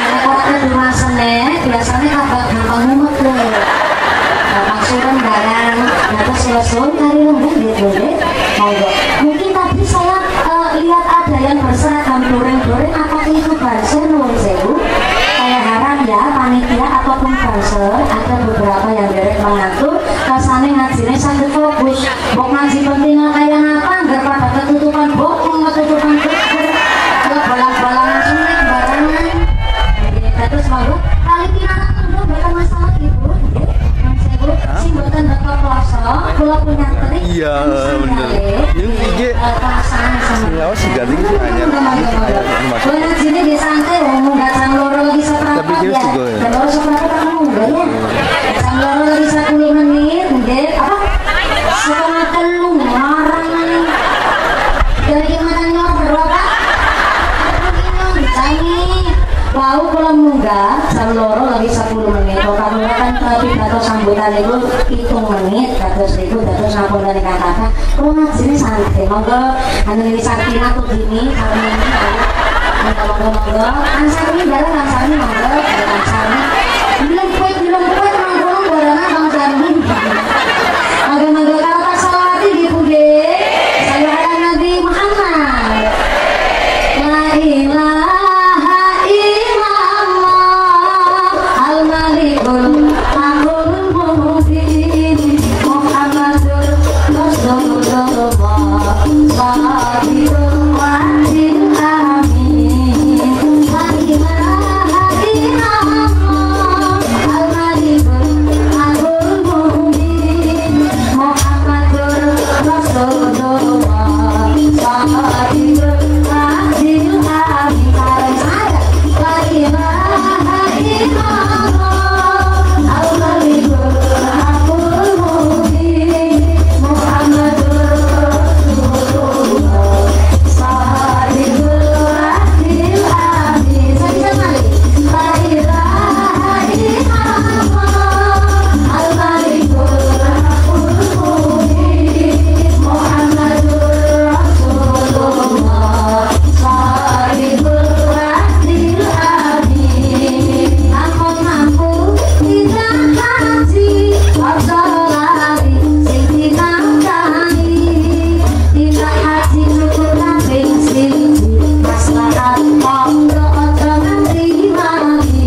Nek ora kaduman senek biasane kabeh gampang mumet lho. Gampang surem barang, terus selesai kali lenggah gitu nggih. Mungkin tadi saya lihat ada yang berseragam goreng-goreng, apakah itu banser nuwun sewu? Saya harap ya panitia ataupun banser ada beberapa yang derek mengaku nyawa sih ganti sih hanya masuk. Boleh sini di santai, ngomong nggak sang loro lagi seberapa Tapi dia ya? juga ya. Dan loro seberapa kamu enggak ya? Sang loro lagi 10 menit, enggak? Apa? Setengah telung marah nih. Dari mana nyok berapa? Bau kalau munggah sang loro lagi 10 menit. Kalau kamu kan tapi atau sambutan itu 7 menit, terus itu terus ngapun dari kakak. Kalau ngajinya santai, monggo anu ini Sartina tuh gini, kami ini monggo. Ansarni dalam Ansarni monggo, Ansarni. Belum kuat monggo barana Bang Sarni. Monggo kalau tak salah di Bude. Saya ada Nabi Muhammad. La ilaha illallah al-malikul haqqul mubin Muhammadur Rasulullah sadiqul wa'dil amin. La ilaha illallah al-malikul haqqul mubin Muhammadur Rasulullah sadiqul wa'dil amin. La ilaha illallah al-malikul haqqul mubin Muhammadur Rasulullah sadiqul wa'dil amin. La ilaha illallah al-malikul haqqul mubin Muhammadur Rasulullah sadiqul wa'dil amin. Ampun mampu tidak haji warsolari sing dinamkani tidak haji cukup kaping siji maslahat tangga aja nganti mati.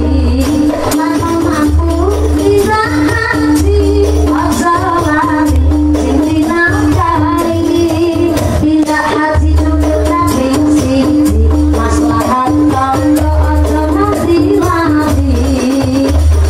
Ampun mampu tidak haji warsolari sing dinamkani tidak haji cukup kaping siji maslahat tangga aja nganti mati.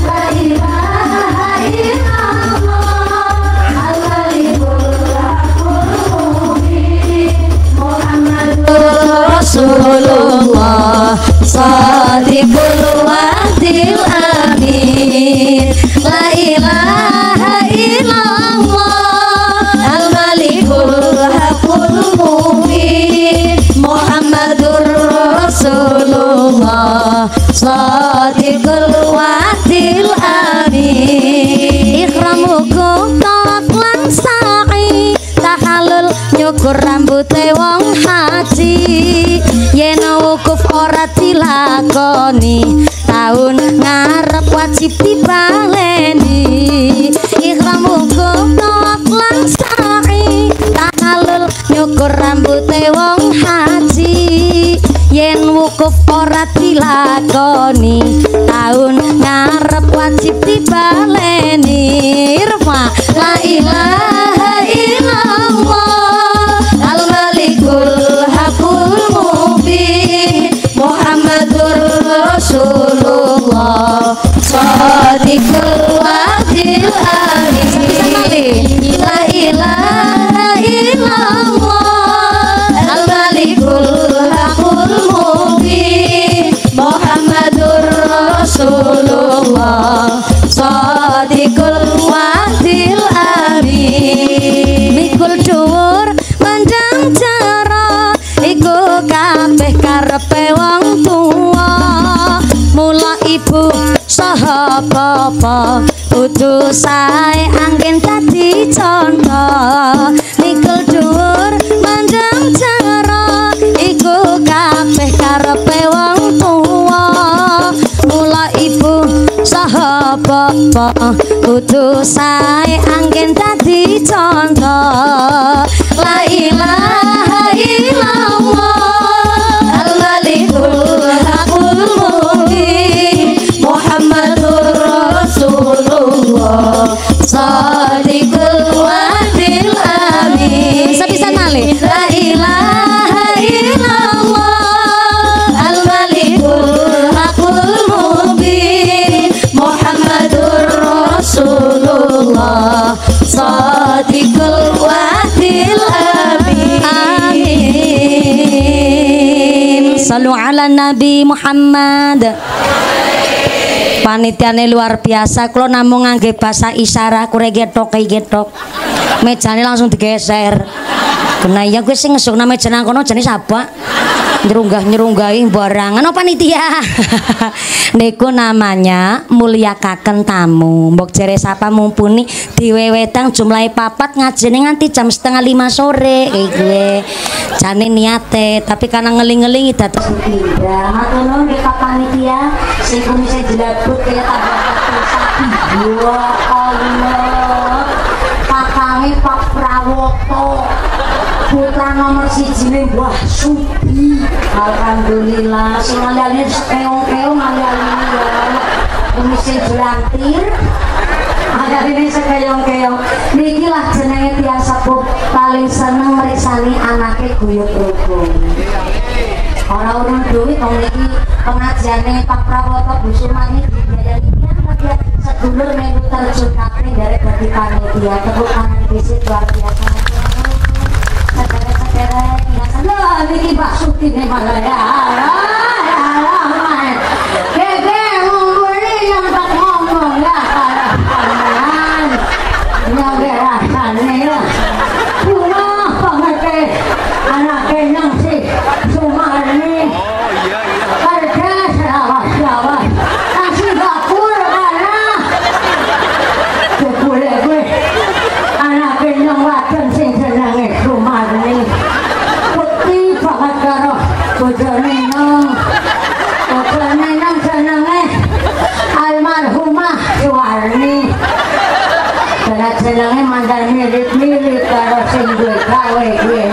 La ilaha illallah al-malikul haqqul mubin Muhammadur Rasulullah sadiqul wa'dil amin. La ilaha illallah al-malikul haqqul mubin Muhammadur Rasulullah sadiqul wa'dil amin. Ikhramukum tolak lan sa'i tahalul nyukur rambute wong haji yen wukuf ora dilakoni taun ngarep wajib dibaleni. Ikhramukum tolak lan sa'i tahalul nyukur rambute wong haji yen wukuf ora dilakoni taun ngarep wajib dibaleni. Irfa la ilaha illallah al-malikul haqqul mubin Muhammadur Rasulullah sadiqul wa'dil amin. La ilaha illallah al-malikul haqqul mubin Muhammadur Rasulullah sadiqul wa'dil amin. Mikul dhuwur mandang cara iku kabeh karepe wong tuwa mula ibu saha bapa kudu sae anggen dadi contoh. Mikul dhuwur mandang cara iku kabeh karepe wong tuwa mula ibu saha bapa kudu sae anggen dadi contoh. La ilaha illallah al-malikul haqqul mubin Muhammadur Rasulullah sadiqul wa'dil amin. Sepisan malih. La ilaha illallah al-malikul haqqul mubin Muhammadur Rasulullah sadiqul wa'dil amin. Sallu ala Nabi Muhammad. Panitiane luar biasa, kula namung ngangge basa isyarat kure getok getok. Mejane langsung digeser. Kena iya gue sing ngesukna meja nang kono jane sapa? Nyerunggah-nyerunggahi barangan apa panitia. Niku namanya mulyakaken tamu. Mbok jere sapa mumpuni diwewedang jumlahe 4 ngajene nganti jam 4:30 sore gue. Jane niate, tapi karena ngeling-ngelingi dados pindah. Matur nuwun nggih Pak Panitia, sing kumise dilabut kaya tambah sapi. Ya Allah. Kakange Pak Prawoto. Putra nomor 1 Mbah Subi. Alhamdulillah, sing aliyane keong-keong aliyane ya. Kumise jelantir. Agarine sekeong-keong. Niki lah jenenge tiyang sepuh paling seneng mriksani anake guyub rukun. Ora urung duit wong niki pengajiane Pak Prawoto Bu Sumani dibiayai tiyang sedulur melu terjun kakne dari bagi panitia. Tepuk tangan dhisik luar biasa. Loh, ini Pak Suti nih malah ya. Keke ngomong yang tak ngomong ya. Yang berasannya ya. Cuma pengerti anaknya yang si Sumarni. Kerja selawas-selawas. Kasih dapur karena gue anaknya yang wadon sing senangnya Sumarni. Bojone nang jenenge almarhumah Suwarni. Jenenge mandan mirip-mirip karo sing duwe gawe kuwi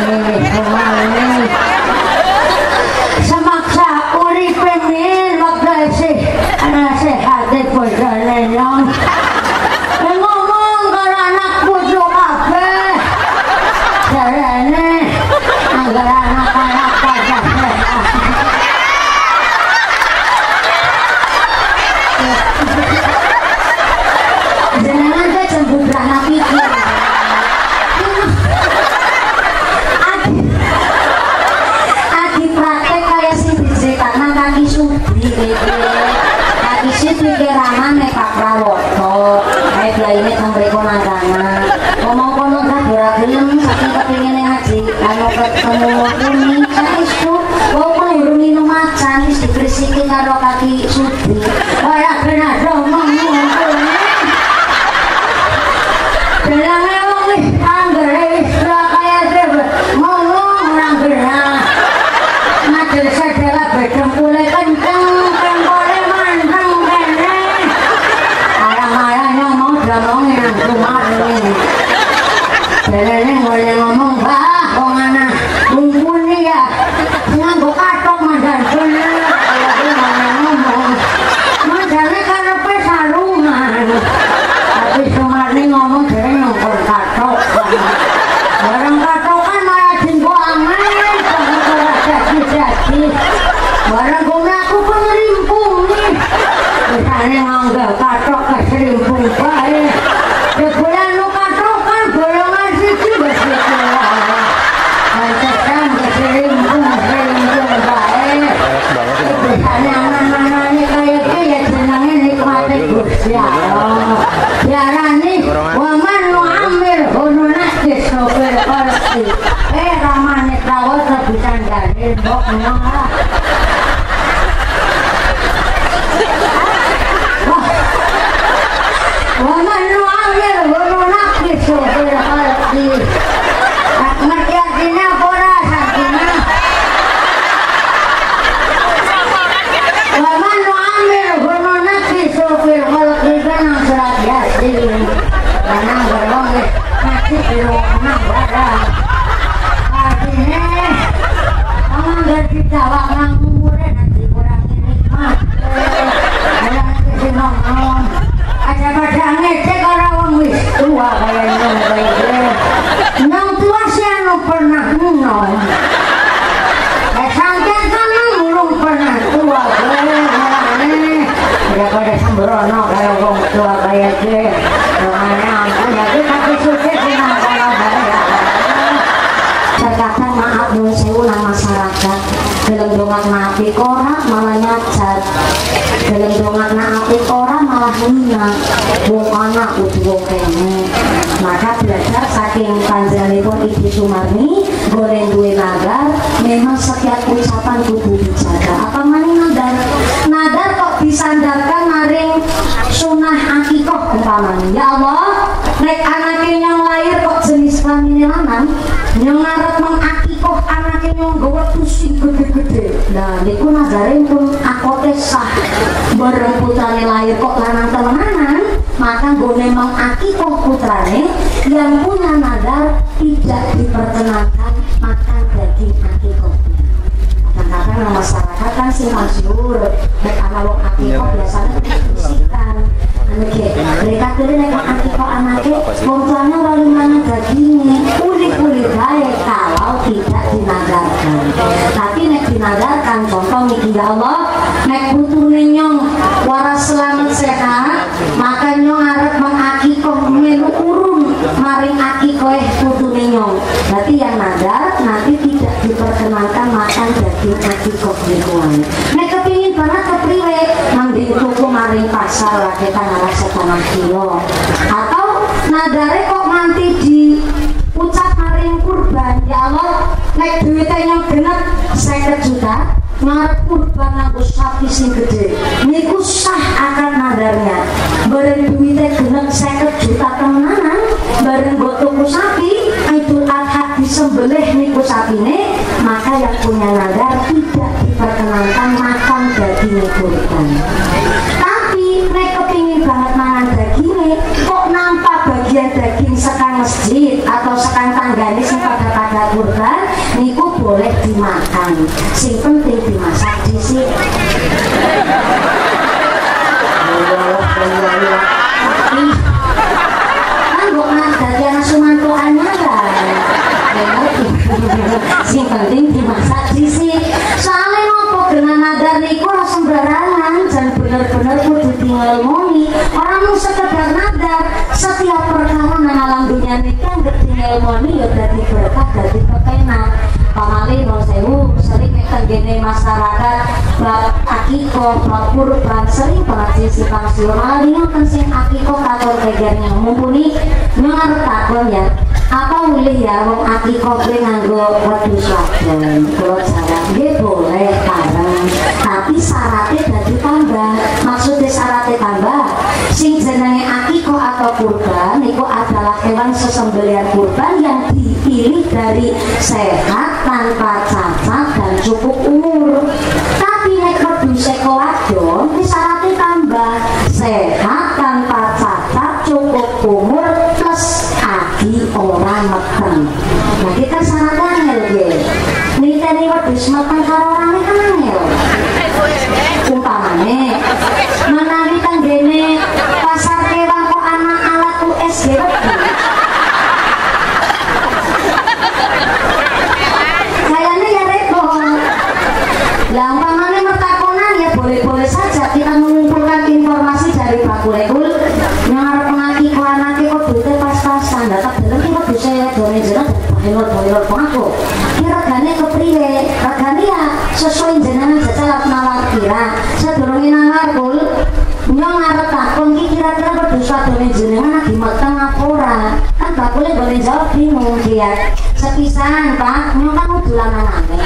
Suwarni. Semaksa uripe min waktu isih ana sehat bojone nang. Ngomong karo anak bojo kabeh. Jarene anggar anak-anak jenengan teh jembut anak pikir. Adi praktek kaya sing diceritakan kaki Sudi kaki Sudi pikiranane Pak Prawoto kayak lainnya sampai konangan ngomong kono gak gelem saking kepingin ngaji anu ketemu ini itu wong urung minum macan wis dikrisiki karo kaki Sudi kaya kena domong bilangnya wong wis anggere wis kaya dhewe ngomong ora gerah madel sedela bedem kule kenceng kempore manteng kene arah-arah ngomong domong nang Sumarni bilane ngene ngomong bah wong ana mumpuni ya nganggo kathok mandan bener kaya ngomong mandane karepe sarungan tapi Sumarni ngomong dhewe ngongkon kathok bareng kathok kan malah dinggo amen ora jadi bareng guna aku penerimpung nih bisane nganggo kathok keserimpung bae bulan lu kathok kan golongan siji wis pantesan keserimpung bae bisane aman-amane kaya ya jenenge nikmate Gusti Allah diarani waman nu'amir hununah disopir korsi ramane tawat bisa dari bok nengah waman nu'amir hununah disopir korsi ngerti artinya pora artinya waman nu'amir hununah disopir korsi kan surat yasin karena beruang masih beruang barang artinya orang dari Jawa nang dalam dongakna apik ora malah nyacat, dalam dongakna apik ora malah hina. Wong anak kudu wong kene. Maka belajar saking panjenenganipun Ibu Sumarni goreng duwe nagar, memang setiap ucapan kudu dijaga. Apa maning nadar? Nadar kok disandarkan maring sunah akikoh umpamanya. Ya Allah, nek anake yang lahir kok jenis kelamin lanang, yang ngarep mengakikoh anake yang gawe pusing gede-gede. Nah, niku nadare pun akote sah. Bareng putrane lahir kok lanang temenanan, maka gone mengakikoh putrane yang punya nadar tidak diperkenankan makan daging akikohnya. Kadang-kadang masyarakat kan sih masyhur, nek ana wong akikoh biasanya dibersihkan. Oke, mereka tuh nek akikoh anake wong tuane ora limane dagingnya, kulit-kulit bae kalau tidak dinadarkan. Tapi nek dinadarkan, contoh niki ya Allah, nek putune nyong waras selamat sehat, maka nyong arep mengakikoh melu urung maring akikoh putune nyong. Berarti yang nadar nanti tidak diperkenankan makan daging akikoh lingkungan. Nek kepingin banget kepriwe ngambil tuku maring pasar lah kita ngalah setengah kilo, atau nadare kok nanti diucap maring kurban. Ya Allah, nek duitnya yang genep 50 juta ngarep kurban nganggo sapi sing gede, niku sah akan nadarnya. Bareng duitnya genep 50 juta temenanan, bareng go tuku sapi Idul Adha disembelih niku sapine, maka yang punya nadar tidak diperkenankan makan daging kurban. Tapi nek kepingin banget mangan dagingnya, kok nampak bagian daging sekang masjid atau sekang tanggane sing pada kurban, niku boleh dimakan. Sing penting dimasak dhisik. Kan kok dadi anak sumantoannya lah. Sing penting dimasak dhisik. Soalnya nopo dengan nadar niku ora sembarangan, dan bener-bener kudu diilmoni. Orang mau sekedar nadar, setiap perkara nang alam dunia niki anggere diilmoni ya dadi berkah, dadi kepenak. Pamali non sewu sering tenggene masyarakat bab akikoh, bab kurban sering banget sisi pangsil mali ngoten sing akikoh katon tegernya mumpuni ngarep takon ya. Apa boleh ya wong akikoh kuwi nganggo wedhus wadon? Kula jawab nggih boleh bareng, tapi syaratnya dadi tambah. Maksudnya syaratnya tambah, sing jenenge akikoh atau kurban itu adalah hewan sesembelihan kurban yang dipilih dari sehat, tanpa cacat dan cukup umur. Tapi nek wedhus wadon iki syaratnya tambah, sehat, tanpa cacat, cukup umur plus agi orang meteng. Nah kita syaratnya angel nggih. Niteni wedhus meteng karo orane kan angel. Umpamane menawi tenggene pasar kewan kok ana alat USG kayaknya ya repot. Lah umpamane mertakonan ya boleh-boleh saja kita mengumpulkan informasi dari Pak Kulekul yang arep ngakiko anake kok duite pas-pasan. Lah tak deleng kok bisa done jeneng boyor-boyor aku. Kira regane kepriwe? Regane ya sesuai jenengan jajal nawar kira. Sadurunge nawar kul nyong arep takon iki kira-kira wedhus wadone jenengan lagi meteng apa ora? Kan bakule boleh jawab bingung dia. Sepisan Pak, nyong kan dolanan aneh.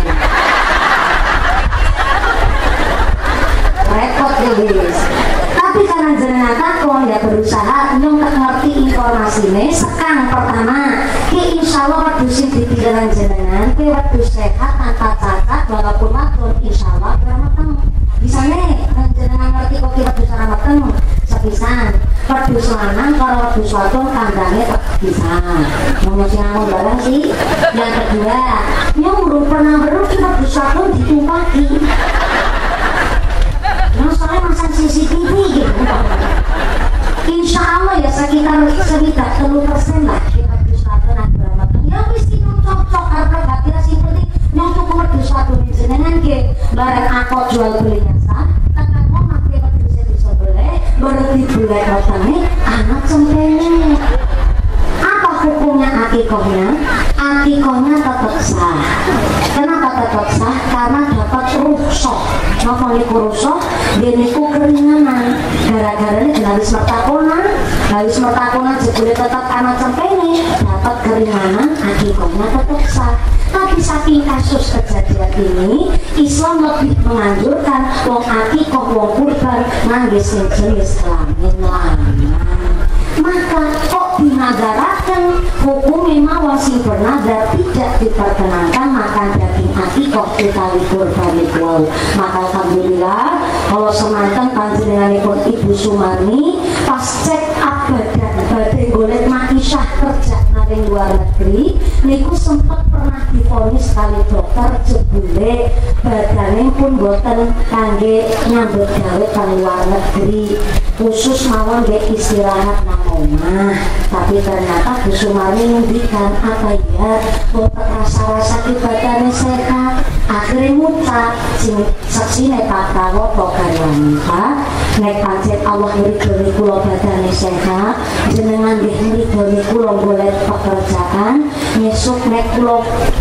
Repot guys. Tapi karena jenengan takon ya berusaha nyong ngerti informasinya. Sekang pertama ki insyaallah wedhus sing dipilihan jenengan ki wedhus sehat tanpa cacat walaupun wadon insyaallah ora meteng. Bisane jenengan ngerti kok ki wedhus ora meteng sepisan wedhus lanang karo wedhus wadon kandangnya bisa. Mau ngomong barang sih. Yang kedua, nyong belum pernah weruh ki wedhus wadon ditumpaki. Nah, soalnya masang CCTV gitu. Insya Allah ya sekitar 30% lah wedhus wadon ada meteng. Ya wis iki cocok harga gak sing penting nyong tuku wedhus wadon jenengan nggih bareng aku jual belinya sah. Tekan mau make wedhus bisa boleh, bareng dibulek wetenge anak cempene. Apa hukumnya akikohnya? Akikohnya tetap sah. Kenapa tetap sah? Karena dapat napa niku rusak nggih niku keringanan gara-gara ini habis mertakonan jebule tetap ana cempene dapat keringanan akikahnya tetap sah. Tapi saking kasus kejadian ini Islam lebih menganjurkan wong akikah wong kurban ngangge sing jenis kelamin lanang. Maka kok dinagarakan hukumnya mawon sing bernadar tidak diperkenankan makan daging akikah utawi kurban itu. Maka alhamdulillah kalau semanten panjenenganipun Ibu Sumarni pas check up badan golek ma'isyah kerja nang luar negeri niku sempat pernah divonis kali dokter jebule badane pun boten kangge nyambut gawe kang luar negeri khusus mawon nggih istirahat nang omah. Tapi ternyata Bu Sumarni ngendikan apa ya kok rasa-rasa badane sehat akhirnya ngucap sing saksine Pak Prawoto karyanipun nek pancen Allah ngridhoni kula badane sehat jenengan nggih ngridhoni kula golek pekerjaan nyesuk nek kula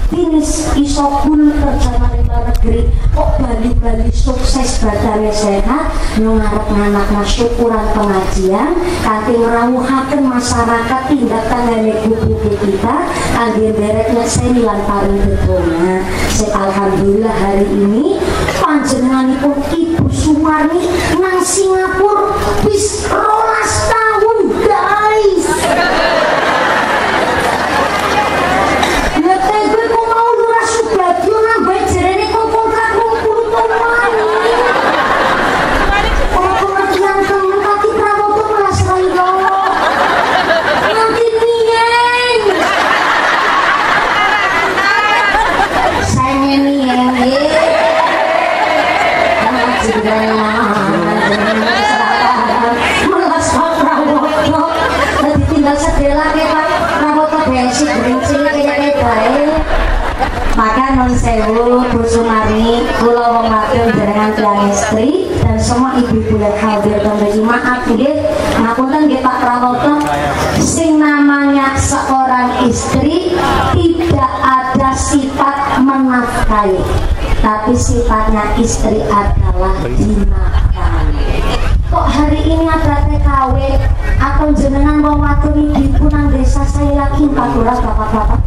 finish iso pun kerja nang luar negeri kok bali-bali sukses badane sehat ngarep anak syukuran pengajian kanthi ngrawuhaken masyarakat tindak tangane buku kita kangge derek nyekseni lan paring bedonga. Alhamdulillah hari ini panjenenganipun Ibu Sumarni nang Singapura wis 12 tahun guys. Maka nun sewu Bu Sumarni kula wong wadon jenengan tiyang istri dan semua ibu-ibu yang hadir dan maaf nggih ngapunten nggih Pak Prawoto sing namanya seorang istri tidak ada sifat menafkahi tapi sifatnya istri adalah dinafkahi. Kok hari ini ada TKW atau jenengan wong wadon ibu nang desa saya yakin Pak Lurah bapak-bapak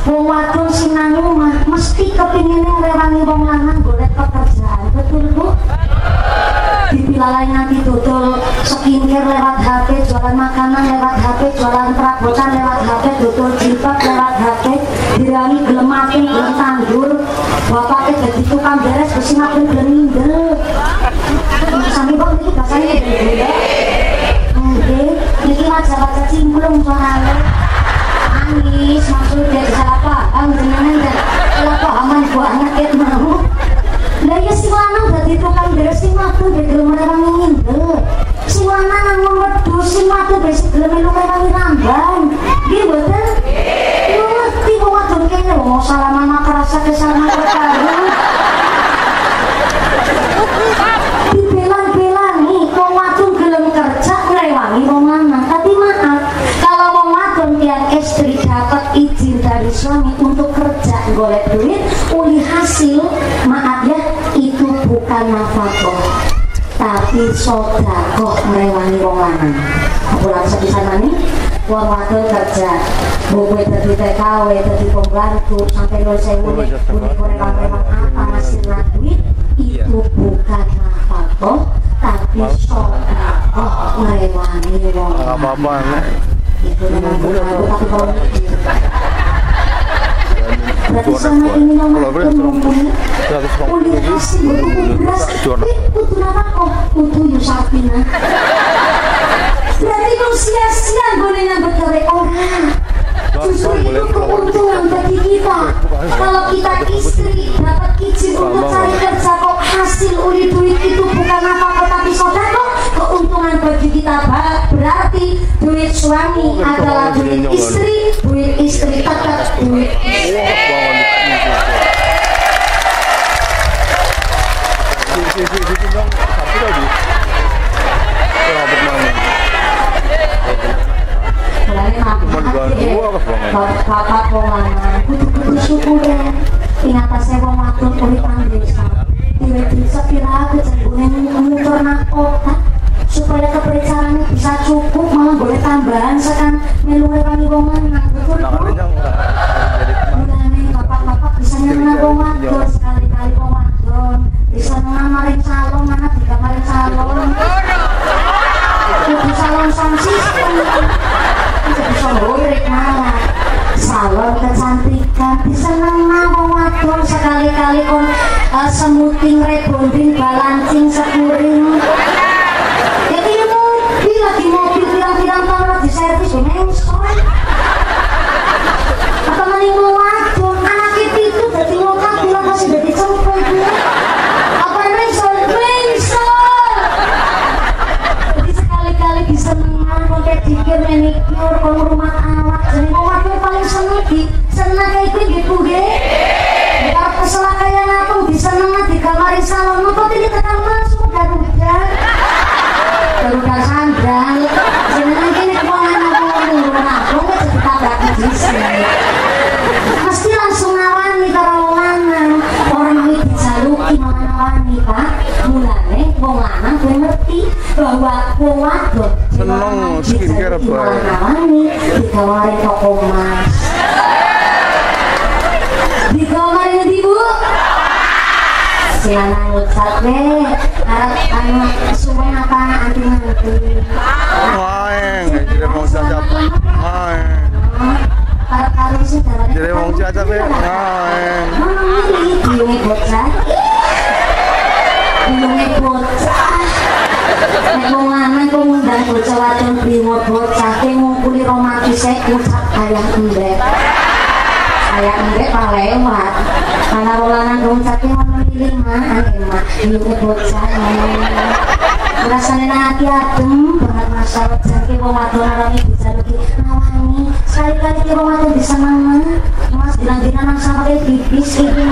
wong wadon sing nang omah mesti kepingin ngrewangi wong lanang golek pekerjaan, betul Bu? Dipilalai nanti dodol skincare lewat HP, jualan makanan lewat HP, jualan perabotan lewat HP, dodol jilbab lewat HP, dirangi gelem makin gelem tandur, bapaknya jadi tukang beres besi makin gelem mindel. Sami bang ini bahasanya gede-gede. Oke, ini wajah-wajah cimplung soalnya. Nangis maksudnya salah paham dengan salah pahaman banget ya mau lah ya si lanang dadi tukang beres si matu dadi gelem rewangi ngindel si lanang nang wedhus si matu dadi gelem melu rewangi ramban nggih mboten ngerti wong wadon kene wong salaman makrasa kesalahan karo dibelan-belani wong wadon gelem kerja ngrewangi wong lanang tapi maaf kalau wong wadon yang istri dapat izin dari suami untuk kerja golek duit uli hasil maaf ya itu bukan nafkah tapi sedekah ngrewangi wong lanang. Pulang sepisan nih wong wadon kerja buku dadi TKW dadi pembantu sampai 20.000 rewang-rewang apa hasilnya duit itu bukan nafkah tapi sedekah ngrewangi wong lanang. Itu memang berlaku tapi kalau berarti sama ini nomor penumpangnya udah kasih butuh beras butuh apa kok butuh Yusafina berarti kau sia-sia boleh nyambut gawe orang justru itu keuntungan bagi kita kalau kita istri dapat izin untuk cari kerja kok hasil uli duit itu bukan apa-apa tapi sodako keuntungan bagi kita berarti duit suami adalah duit istri tetap duit istri. Bapak wong lanang kudu syukur ya ing atase wong wadon urip nang desa duwe duit sepira kecenggune ngukur otak supaya kepercayaannya bisa cukup malah boleh tambahan sekan melu rewangi wong lanang betul mulane bapak-bapak bisa nyenengan wong wadon sekali-kali wong wadon bisa ngamarin salon mana dikamarin salon kudu salon sound system bisa ngorek malah salon kecantikan bisa nyenengan wong wadon sekali-kali kon semuting rebonding balancing sekuring lagi mobil pirang-pirang tahun lagi servis mengsoi apa maning mau wadon anak itu jadi ngokak bilang masih jadi cempel apa mengsoi jadi sekali-kali disenengan kon kayak dikir manicure kon rumah awak jadi mau wadon paling seneng kayak itu gitu kalau keselakaian aku disenengan di kamar salon apa ini tekan masuk Garuda sandal jenengan kene keuangan aku jadi tabrak disini mesti langsung ngawani karo wong lanang orang iki dijaluki malah ngawani Pak mulane wong lanang kuwi ngerti bahwa wong wadon seneng skincare bae ngawani digawari toko mas digawari ndi Bu silakan ngucap harap anu suwe apa anti-anti maeng jadi mau cacap maeng harap sih jadi mau cacap maeng bingungi bocah mau ngamen kok ngundang bocah wadon bingung bocah ke ngumpuli romantis ngucap ayah embek Pak lewat karena rolangan ngucapnya ngomong lima mah bingungi bocah rasanya hati adem banget masalah jangki wong wadon orang ibu jaluki ngawani sekali-kali ki wong wadon bisa mama mas bilang-bilang nang sama kayak bibis ini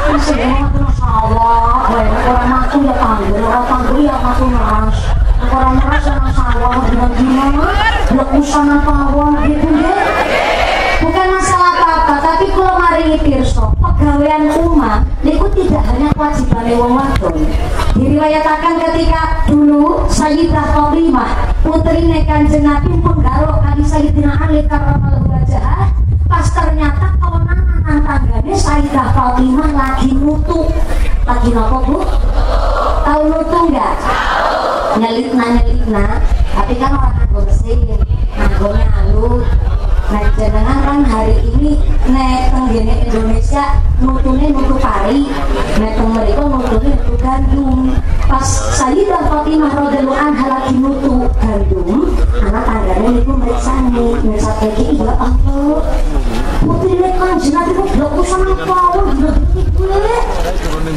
masih wong wadon sawah orang maku ya panggil ya maku mas orang merasa nang sawah bilang-bilang belum usaha pawon gitu deh bukan masalah apa-apa tapi kalau maringi pirsa pegawaian umah itu tidak hanya kewajiban wong wadon. Diriwayatakan ketika dulu Sayyidah Fatimah putri Kanjeng Nabi penggaruk kali Sayyidina Ali karramallahu wajhah pas ternyata kewenangan nang tanggane Sayyidah Fatimah lagi nutu lagi napa Bu? Tahu nutu enggak? Nyelitna tapi kan orang nganggo mesin nganggone alus. Nah jenengan kan hari ini nek tenggene Indonesia nutune nutu pari nek teng mriko nutune nutu gandum pas Sayyidah Fatimah radhiyallahu anha lagi nutu gandum anak tanggane niku mriksani ngesake iki ya Allah putrine Kanjeng Nabi kok blok usah apa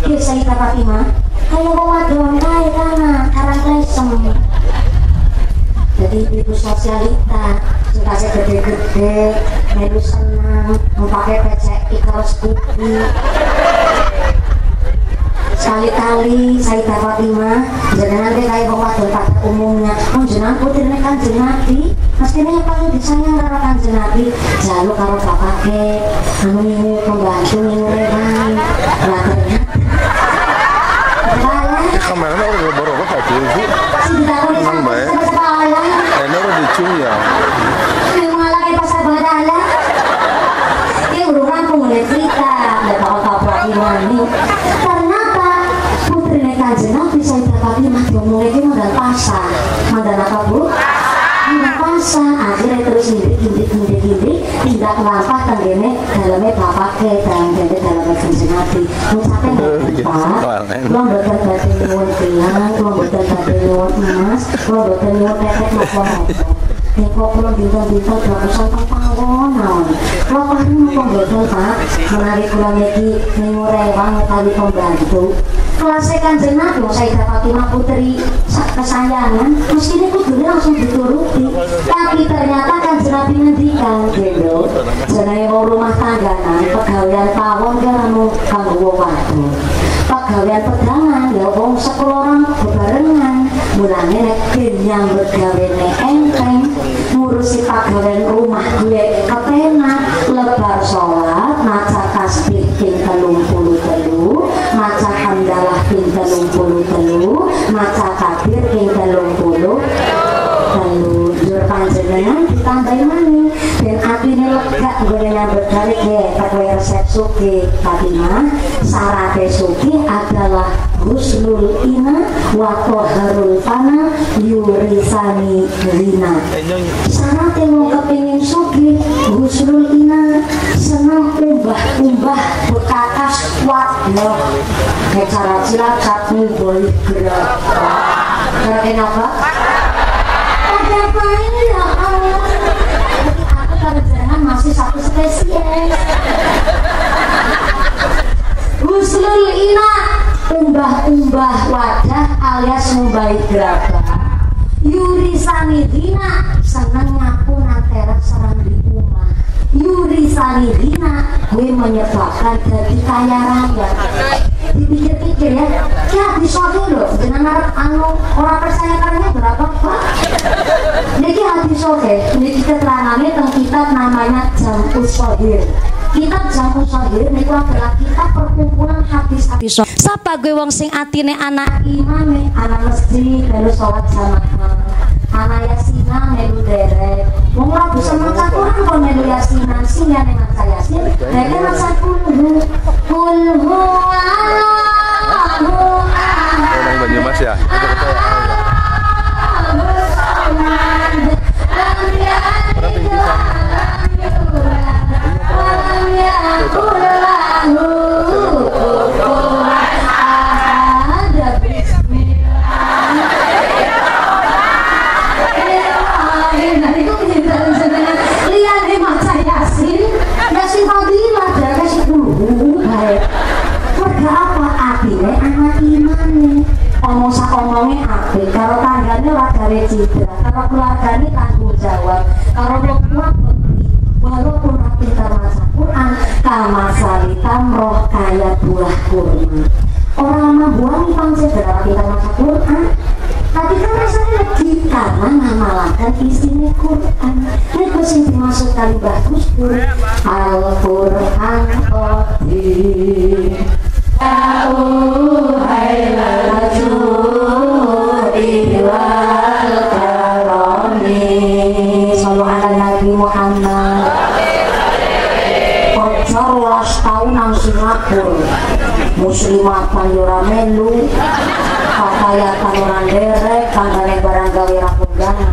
ya Sayyidah Fatimah kaya wong wadon kae kana karang lesem jadi ibu sosialita kasih gede-gede melu senang mau pakai PCI kaos putih sekali-kali Sayyidah Fatimah jenengan dia kayak wong wadon pada umumnya jenengan putrine Kanjeng Nabi mestinya paling disayang karo Kanjeng Nabi jaluk karo bapake anu minggu pembantu minggu rewan lah ternyata kameranya udah baru aja sih senang baik ini udah dicung ya malah kayak pasar badala ini udah rampung oleh cerita nggak tahu lagi ternyata putri Kanjeng Nabi Sayyidah Fatimah mulai dia modal pasar modal apa Bu? Modal pasar akhirnya terus gini tidak melampah tenggene dalamnya bapaknya dan dalamnya Kanjeng Nabi ngucapin Pak lo betul badai nyuwun gelang lo betul badai nyuwun emas lo betul nyuwun tetek nopo-nopo kok belum bintang-bintang berkesan pawon naon lo paham nopo betul Pak menarik kula niki minggu rewang kali pembantu kelasnya Kanjeng Nabi Sayyidah Fatimah putri kesayangan mestinya kudune langsung dituruti tapi ternyata Kanjeng Nabi ngendikan gendho jenenge wong rumah tangganan pegawaian pawon karo kanggo wong wadon pegawaian pedangan ya wong sekoloran bebarengan mulane nek nyambut gawene enteng ngurusi pegawaian rumah gue kepenak lebar sholat maca tasbih ping 33 maca ditambahi maneh ben atine lega nggone nyambut gawe pakai resep sugih. Fatimah syarat sugih adalah husnul ina wa toharul fana yurisani rina. Syarat wong kepengin sugih husnul ina seneng umbah-umbah bekakas kuat loh kayak cara cilacap nih boleh gerak kenapa? Ada apa ini ya Allah? Aku kerjaan masih satu spesies. Husnul ina umbah-umbah wadah alias mumbai gerabah. Yurisani dina seneng nyapu nanterak serang di rumah. Yurisani dina gue menyebabkan jadi kaya raya. Dipikir-pikir ya bisa loh dengan anu orang percaya karena berapa pak niki hadis oke niki keterangannya tentang kitab namanya Jam'us Shahir. Kitab Jam'us Shahir niku adalah kitab perkumpulan hadis-hadis. Sapa gue wong sing atine anak imame anak masjid melu sholat jamaah anak yasina melu derek wong ora bisa maca Quran kok melu yasinan sing ya nek maca yasin nek maca kulhu Orang Banyumas ya. Omong sak-omongnya apik, karo tanggane lagare citra, karo keluargane tanggung jawab, karo wong tua bekti. Walaupun pintar maca Quran, kamasali tamroh kaya buah kurma. Orang mah buah nih pancet berapa pintar maca Quran, tapi kan rasanya lagi karena ngamalakan isinya Quran. Ini sing dimaksud kali bagus Al-Quran Qadim. Muhammad Kocar was tahun nang Singapura muslimatan yura melu kakayatan orang derek kandane barang gawe rakudana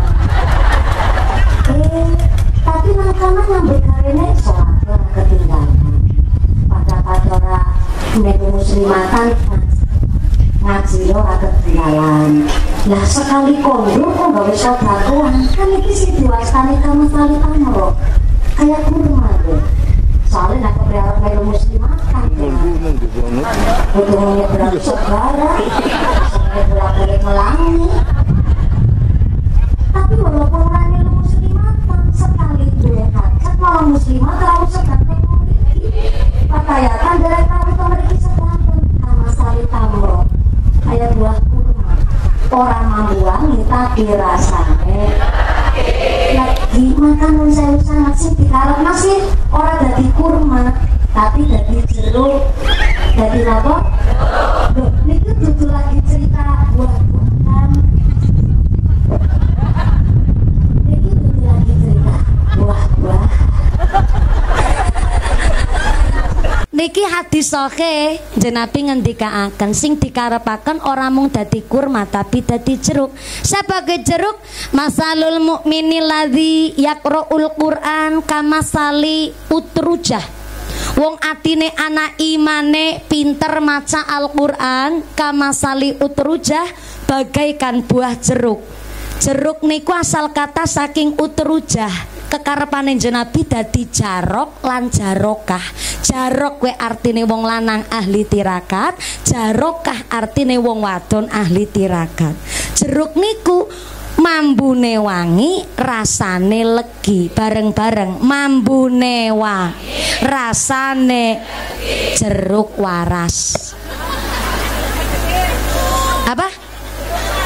tapi nangkana nyambut karene sholat ketinggalan pada pacara melu muslimatan ngaji lo ketinggalan. Lah sekali kondo kok gak bisa dakwah kan ini sih diwastani kamu kali tamro kayak kurma deh soalnya nak keberatan melu muslimat kan butuh menyeberang segara menyeberang melangi tapi walaupun orang melu muslimat kan sekali gue kacat malah muslimat terlalu sedang pakayatan dari tahu memiliki sedang sama sekali tamro kayak buah kurma orang membuangi tapi rasanya lagi makan saya sangat sih dikarep masih orang dari kurma tapi dari jeruk dari apa? Itu tuh lagi cerita buah-buahan itu tuh lagi cerita buah-buah niki hadis sahih Nabi ngendikaaken sing dikarepaken ora mung dadi kurma tapi dadi jeruk. Sebagai jeruk masalul mukmini ladzi yaqra'ul Qur'an kamasali utrujah. Wong atine anak imane pinter maca Al-Qur'an kamasali utrujah bagaikan buah jeruk. Jeruk niku asal kata saking utrujah. Kekarepane Nabi dadi jarok lan jarokah. Jarok kuwi artine wong lanang ahli tirakat, jarokah artine wong wadon ahli tirakat. Jeruk niku mambune wangi, rasane legi. Bareng-bareng mambune wangi, rasane jeruk waras. Apa?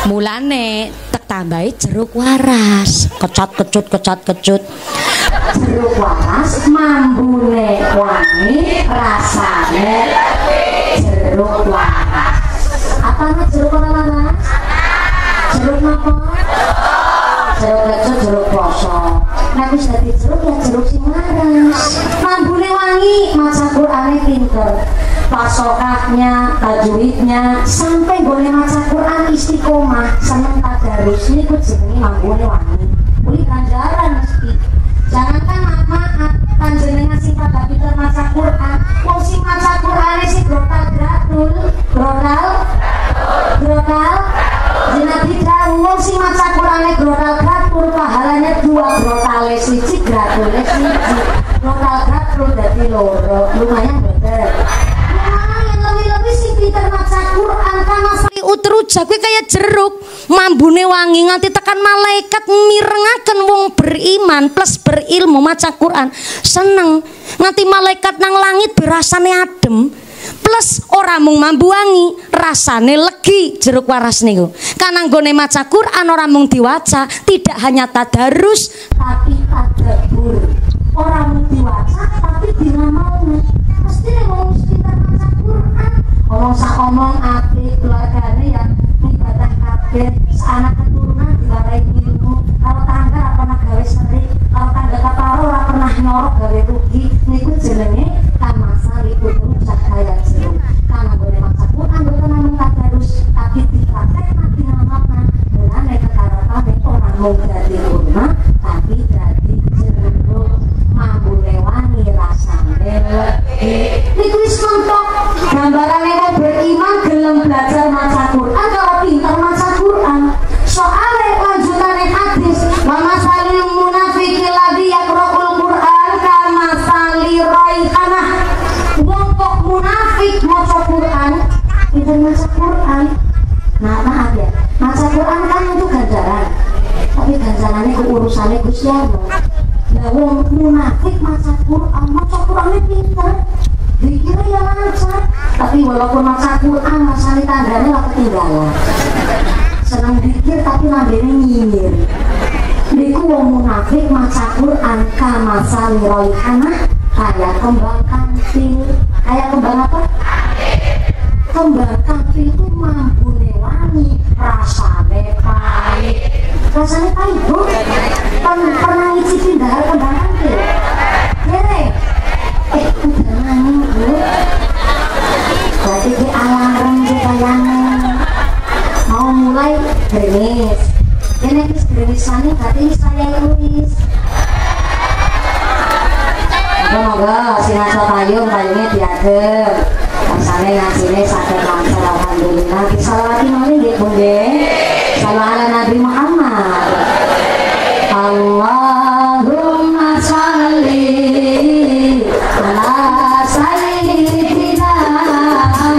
Mulane tambahi jeruk waras, kecut. Jeruk waras mambune wangi, rasane jeruk waras. Apa nih jeruk waras? Jeruk apa? Jeruk kecut, jeruk poso. Nek muhasokahnya, tajwidnya, sampai boleh maca Quran istiqomah, seneng tadarus niku jenenge mambune wangi. Kuwi ganjaran mesti. Jangankan maaf panjenengan sing pada pinter maca Quran, wong sing maca Qurane sing grotal gratul, grotal Nabi dawuh wong sing maca Qurane grotal gratul pahalanya 2, grotale siji gratule siji. Grotal gratul dadi loro, lumayan bener. Lebih-lebih sing pinter maca Quran kan asli utruja kuwi kaya jeruk, mambune wangi nganti tekan malaikat mirengaken wong beriman plus berilmu maca Quran. Seneng nganti malaikat nang langit berasane adem. Plus ora mung mambu wangi, rasane legi jeruk waras niku. Karena nggone maca Quran ora mung diwaca, tidak hanya tadarus tapi tadabbur. Ora mung diwaca tapi dinamalne. Mesti wong pinter maca Quran, omong sak omong apik keluargane ya ibadah kabeh, anak keturunan diwarai ilmu, kalau tangga ora pernah gawe serik, kalau tangga kaparo ora pernah nyorok gawe rugi, niku jenenge kamasali kudu cahaya jeruk. Karena boleh maca Quran boten namung tadarus, tapi dipraktekna dinamalna. Mulane kekarepane ora mung dadi kurma, tapi dadi jeruk. Mambune wangi rasane legi. Niku wis mentok. Gambarane wong beriman gelem belajar maca Quran kalau pinter maca Quran. Soale lanjutane hadis, wa masalul munafiqi ladzi yaqra'ul Qur'an kama sali raihanah. Wong kok munafik maca Quran, pinter maca Quran. Nah, maaf ya, maca Quran kan itu ganjaran. Tapi ganjarannya ke urusannya Gusti Allah. Nah, wong munafik maca Qurannya pinter, dikira ya lancar. Tapi walaupun maca Quran, masane tanggane lah ketinggalan. Senang dikir tapi lambene nyinyir. Niku wong munafik maca Quran kama sali raihanah, kayak kembang kantil. Kayak kembang apa? Kembang kantil itu mambune wangi, rasane pahit. Rasane pahit, Bu. Pernah ngicipin dahar kembang kantil? Kere. Udah nangis, Bu. Berarti di alarm di bayangan. Mau mulai gerimis. Ini gerimisannya berarti saya tulis. Moga-moga sinasa payungnya diadem. Rasanya ngasihnya sakit lancar, alhamdulillah. Salawati malih nggih, Bu nggih. Salawat ala Nabi Muhammad. Allahumma sholli ala sayyidina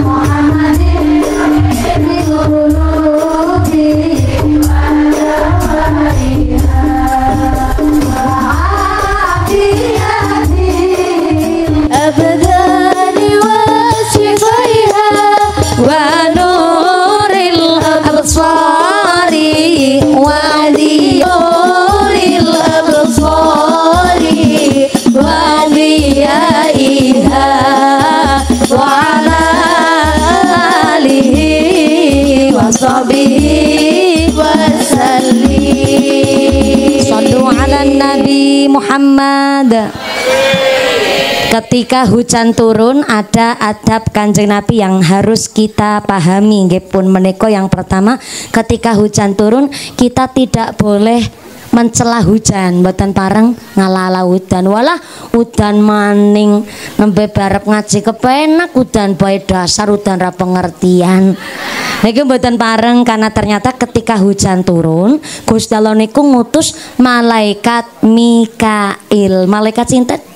Muhammadin fil qulubi أبداني وشفيها ونور الأبصار ونور الأبصار وضيائها وعلى آله وصحبه وسلم. Sallu ala Nabi Muhammad. Ketika hujan turun ada adab Kanjeng Nabi yang harus kita pahami nggih pun menika. Yang pertama, ketika hujan turun kita tidak boleh mencela hujan, mboten pareng ngalala udan. Walah udan maning nembe barep ngaji kepenak udan bae dasar udan ra pengertian. Niki mboten pareng karena ternyata ketika hujan turun Gusti Allah niku ngutus malaikat Mikail. Malaikat sinten?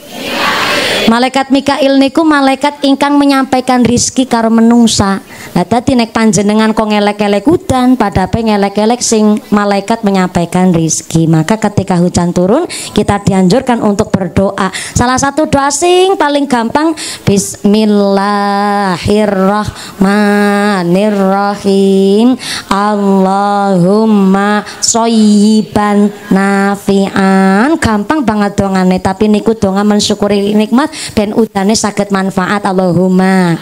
Malaikat Mikail niku malaikat ingkang menyampaikan rizki karo menungsa. Lah dadi nek panjenengan kok ngelek-elek udan, padahal ngelek-elek sing malaikat menyampaikan rizki. Maka ketika hujan turun kita dianjurkan untuk berdoa. Salah satu doa sing paling gampang, Bismillahirrahmanirrahim. Allahumma shayyiban nafi'an. Gampang banget dongane, tapi niku donga mensyukuri nikmat dan udane saged manfaat. Allahumma.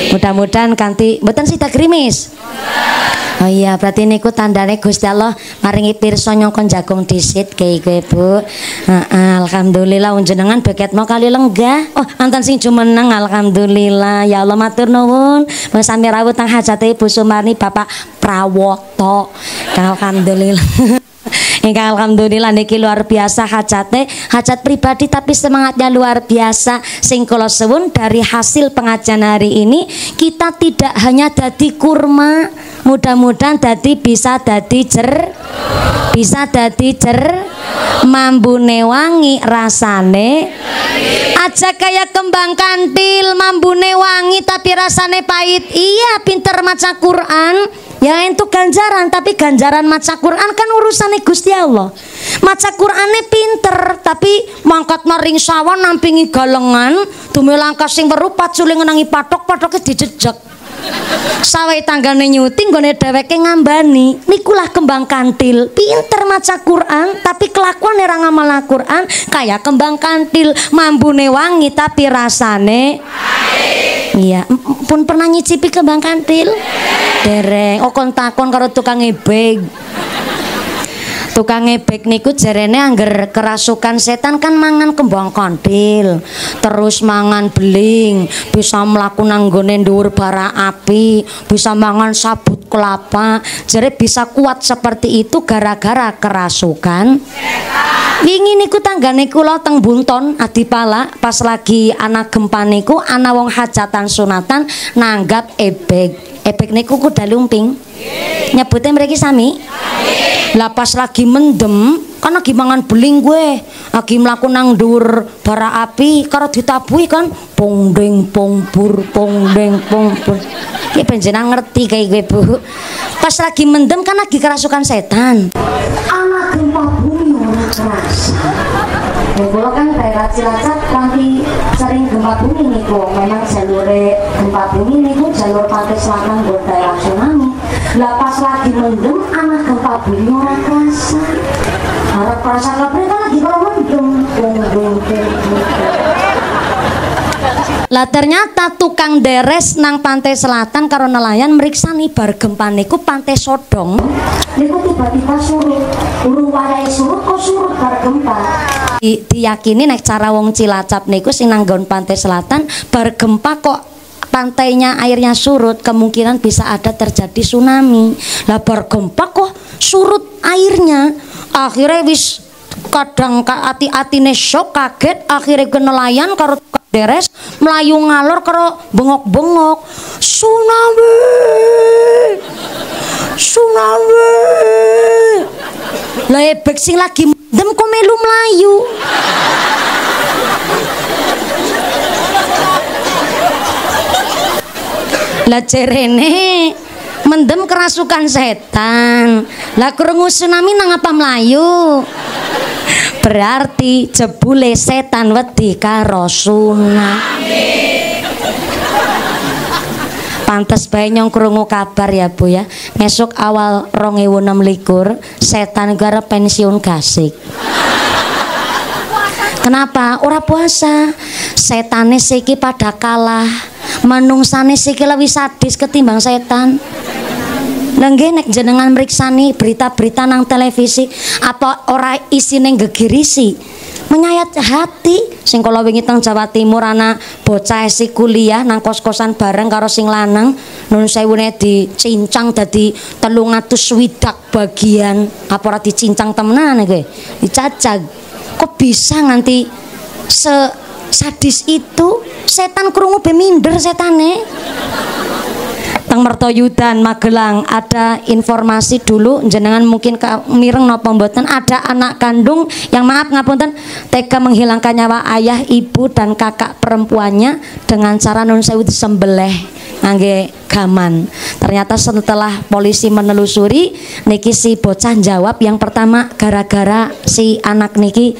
Mudah-mudahan kanthi mboten sida grimis. Oh iya, berarti niku tandane Gusti Allah maringi pirsa nyongkon jagung disit kae kowe, Bu. Alhamdulillah unjenengan beketno kali lenggah. Oh, anten sing jumeneng alhamdulillah. Ya Allah matur nuwun. Wong sami rawuh teng hajate Ibu Sumarni Bapak Prawoto. Alhamdulillah. Ingkang alhamdulillah niki luar biasa hajate, hajat pribadi tapi semangatnya luar biasa. Sing kula suwun dari hasil pengajian hari ini kita tidak hanya dadi kurma, mudah-mudahan bisa dadi mambune wangi rasane aja kayak kembang kantil, mambune wangi tapi rasane pahit. Iya, pinter maca Quran ya itu ganjaran, tapi ganjaran maca Quran kan urusane Gusti Allah. Maca Qurane pinter tapi mangkat maring sawan nampingi galengan dumelangka sing weruh pacule ngenangi patok-patoke dijejeg. Sawai tanggane nyuting gone dheweke ngambani nikulah kembang kantil, pinter maca Quran tapi kelakuan ora ngamal Quran kayak kembang kantil, mambune wangi tapi rasane iya. Pun pernah nyicipi kembang kantil? Dereng. Oh kon takon karo tukang ebek. Tukang ebek niku jarene angger kerasukan setan kan mangan kembang kantil, terus mangan beling, bisa mlaku nang nggone dhuwur bara api, bisa mangan sabut kelapa. Jare bisa kuat seperti itu gara-gara kerasukan setan. Wingi niku tanggane kula teng Bunton Adipala pas lagi ana gempa niku ana wong hajatan sunatan nanggap ebek. Ebek niku kuda lumping. Nyebute mriki sami. Lah pas lagi mendem kan lagi mangan beling gue, lagi mlaku nang dhuwur bara api karo ditabuhi kan pongdeng pongpur pongdeng pongpur. Iki panjenengan ngerti kayak gue, Bu. Pas lagi mendem kan lagi kerasukan setan. Anak gempa bumi ora kerasa. Kalau kan daerah Cilacap nanti sering gempa bumi niku, memang jalure gempa bumi niku jalur pantai selatan buat daerah tsunami. Lah pas lagi mendem anak gempa bumi ora kerasa. Harap kerasa kabeh kan lagi kalau mendem. Lah ternyata tukang deres nang pantai selatan karo nelayan meriksani bar gempa niku pantai Sodong. Niku tiba-tiba surut, urung wayahe surut kok surut bar gempa. Diyakini nek cara wong Cilacap niku sing nang nggon pantai selatan bar gempa kok pantainya airnya surut, kemungkinan bisa ada terjadi tsunami. Lah bar gempa kok surut airnya, akhirnya wis kadang ati-atine syok kaget, akhirnya ke nelayan karo deres melayu ngalor karo bengok-bengok tsunami tsunami. Lah ebek sing lagi mendem kok melu melayu. Lah jerene mendem kerasukan setan. Lah krungu tsunami nang apa melayu? Berarti jebule setan wedi karo tsunami. Pantes bae nyong krungu kabar ya, Bu ya. Esuk awal 2026 setan gara pensiun gasik. Kenapa? Ora puasa. Setane siki pada kalah. Manungsane siki lebih sadis ketimbang setan. Nggih nek jenengan mriksani berita-berita nang televisi apa ora isine gegirisi menyayat hati. Sing kala wingi teng Jawa Timur ana bocah esi kuliah nang kos-kosan bareng karo sing lanang nun sewune dicincang dadi 360 bagian. Apa ora dicincang temenan kowe? Dicacag. Kok bisa nganti sadis itu? Setan krungu be minder setane. Teng Mertoyudan Magelang ada informasi dulu jenengan mungkin mireng napa mboten, ada anak kandung yang maaf ngapunten tega menghilangkan nyawa ayah, ibu dan kakak perempuannya dengan cara nun sewu disembelih ngangge gaman. Ternyata setelah polisi menelusuri niki si bocah jawab yang pertama gara-gara si anak niki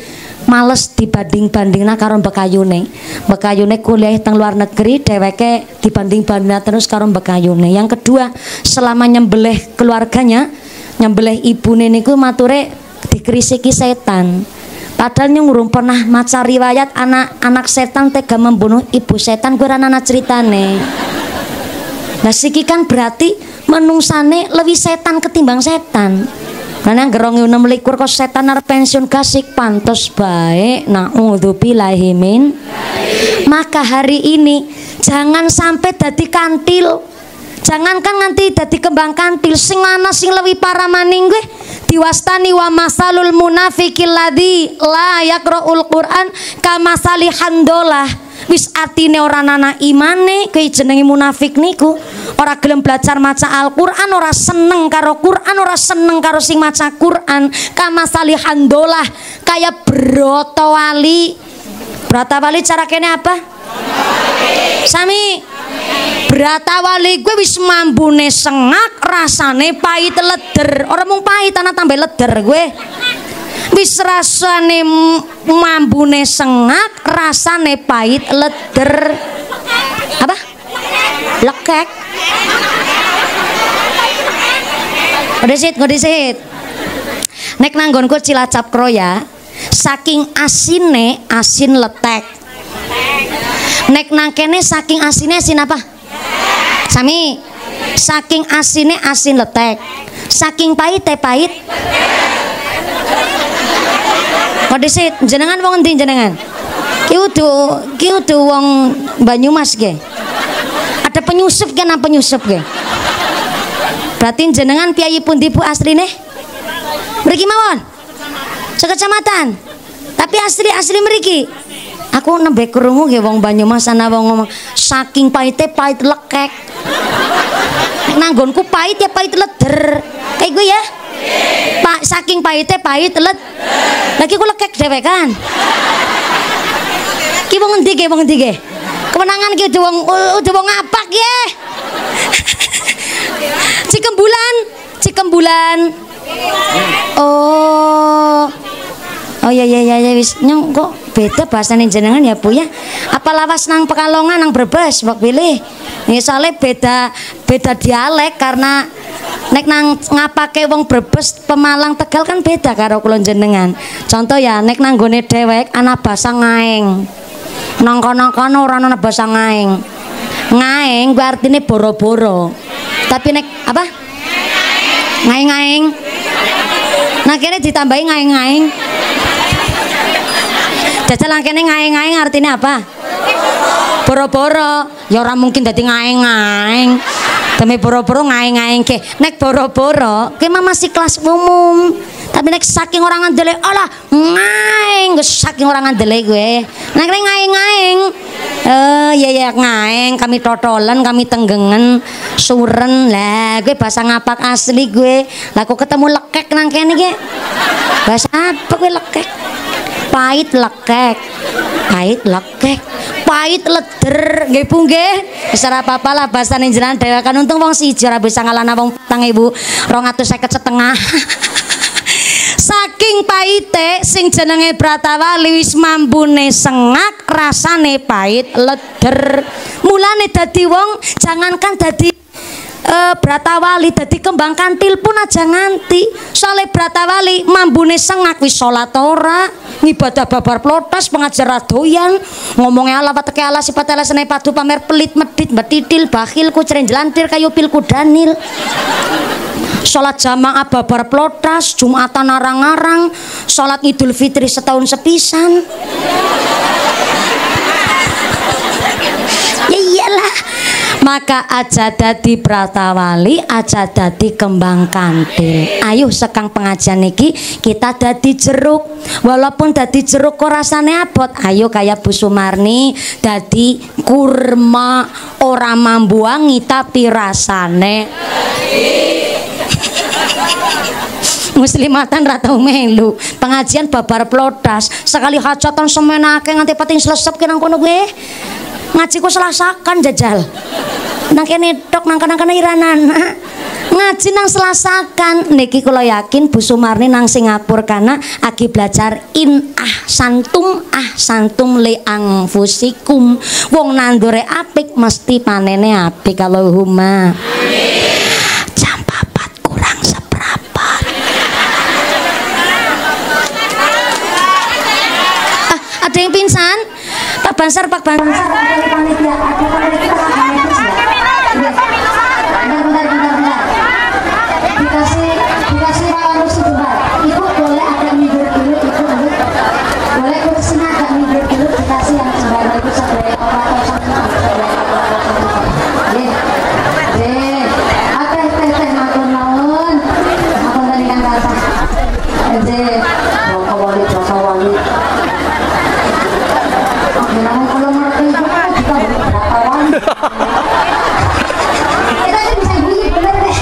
males dibanding-bandingna karo bekayune. Bekayune kuliah teng luar negeri, dheweke dibanding-bandingna terus karo bekayune. Yang kedua, selama nyembelih keluarganya, nyembelih ibune niku mature dikrisiki setan. Padahal nyung urung pernah maca riwayat anak setan tega membunuh ibu setan, kuwi ana ceritane. Lah siki kan berarti menungsane lebih setan ketimbang setan. Karena gerong 26 kok setan arep pensiun kasih pantos baik. Naudzubillahi min. Maka hari ini jangan sampai dadi kantil. Jangankan nganti dadi kembang kantil, sing ana sing lebih parah maning gue diwastani wa masalul munafiqil ladzi la yaqra'ul Qur'an kamasali handolah. Wis artine ora ana imane kuwi jenenge munafik niku. Ora gelem belajar maca Al-Qur'an, ora seneng karo Qur'an, ora seneng karo sing maca Qur'an. Kamasali handolah, kaya brotowali. Bratawali cara kene apa? Sami Bratawali gue wis mambune sengak, rasane pahit leder. Ora mung pahit ana tambah leder gue. Wis rasane mambune sengak, rasane pahit leder. Apa? Lekek. Kodesit. Nek nanggonku Cilacap Kroya, saking asine asin letek. Nek nang kene saking asine asin apa? Sami. Saking asine asin letek. Saking pahite pahit. Kodesit, jenengan wong endi jenengan? Ki udu wong Banyumas ge. Ada penyusup ge nang penyusup ge. Berarti jenengan piyayi pundi Bu asline? Mriki mawon. Sekecamatan. Tapi asli mriki. Aku nembe krungu nggih wong Banyumas ana wong ngomong saking pahite pahit lekek. Nek nanggonku pahit ya pahit leder. Kayak gue ya. Pak saking pahite pahit led. Lagi ku lekek dhewe kan. Ki wong endi ge? Kemenangan ki udah wong apak ya. Cikembulan. Oh ya wis nyong kok beda bahasane jenengan ya Bu ya. Apa lawas nang Pekalongan nang Brebes mbok pilih. Misale beda dialek karena nek nang ngapake wong Brebes Pemalang Tegal kan beda karo kula jenengan. Contoh ya nek nang gone dhewek ana basa ngaeng. Nang kono-kono ora ana basa ngaeng. Ngaeng kuwi artine boro-boro. Tapi nek apa? Ngaeng-ngaeng. Nah kene ditambahi ngaeng-ngaeng. Jajal lang kene ngaeng-ngaeng artinya apa? Boro-boro. Ya ora mungkin dadi ngaeng-ngaeng. Demi boro-boro ngaeng-ngaeng ke. Nek boro-boro ke mah masih kelas umum. Tapi nek saking orang ngandele alah ngaeng, saking orang ngandele gue. Nek ngaeng-ngaeng. Ya ngaeng, kami totolan, kami tenggengen, suren. Lah gue bahasa ngapak asli gue. Lah kok ketemu lekek nang kene ge. Bahasa apa gue lekek? Pahit lekek. Pahit leder nggih Bu nggih. Wis ora apa-apa lah basane jenengan dhewe kan untung wong siji ora bisa ngalahna wong 4.250 Saking pahite sing jenenge Bratawali wis mambune sengak, rasane pahit leder. Mulane dadi wong jangankan dadi Bratawali dadi kembang kantil pun aja nganti. Soale Bratawali mambune sengak wis salat ora, ngibadah babar plotos, pengajar doyan, ngomongnya ala wateke ala sifat ala senai padu pamer pelit medit mbetitil bakhil kucren jelantir kayu pilku danil. Salat jamaah babar plotas, Jumatan arang-arang, salat Idul Fitri setahun sepisan. Ya iyalah. Maka aja dadi Bratawali, aja dadi kembang kantil. Ayo sekang pengajian niki kita dadi jeruk. Walaupun dadi jeruk kok rasane abot. Ayo kayak Bu Sumarni dadi kurma, ora mambuangi tapi rasane muslimatan ra tau melu. Pengajian babar plodas, sekali hajatan semenake nganti pating slesep kenang kono gue. Ngaji ku selasakan jajal. Nang kene tok nang kana-kana iranana. Ngaji nang selasakan niki kula yakin Bu Sumarni nang Singapura kana agi belajar ahsantum li anfusikum. Wong nandure apik mesti panene apik. Allahumma amin. Jam 4 kurang seprapat. Ada yang pingsan? Pak Bansar. Panitia, ada panitia. bentar. Dikasih kursi bentar. Ibu boleh agak minggir dulu, ibu boleh kursinya agak minggir dulu, dikasih yang sebelah itu sebelah operator teh matur nuwun. Matur tadi kan kata. Jasa wali. Namun kalau ngerti itu kan kita berapa wali. Kita kan bisa bunyi bener deh.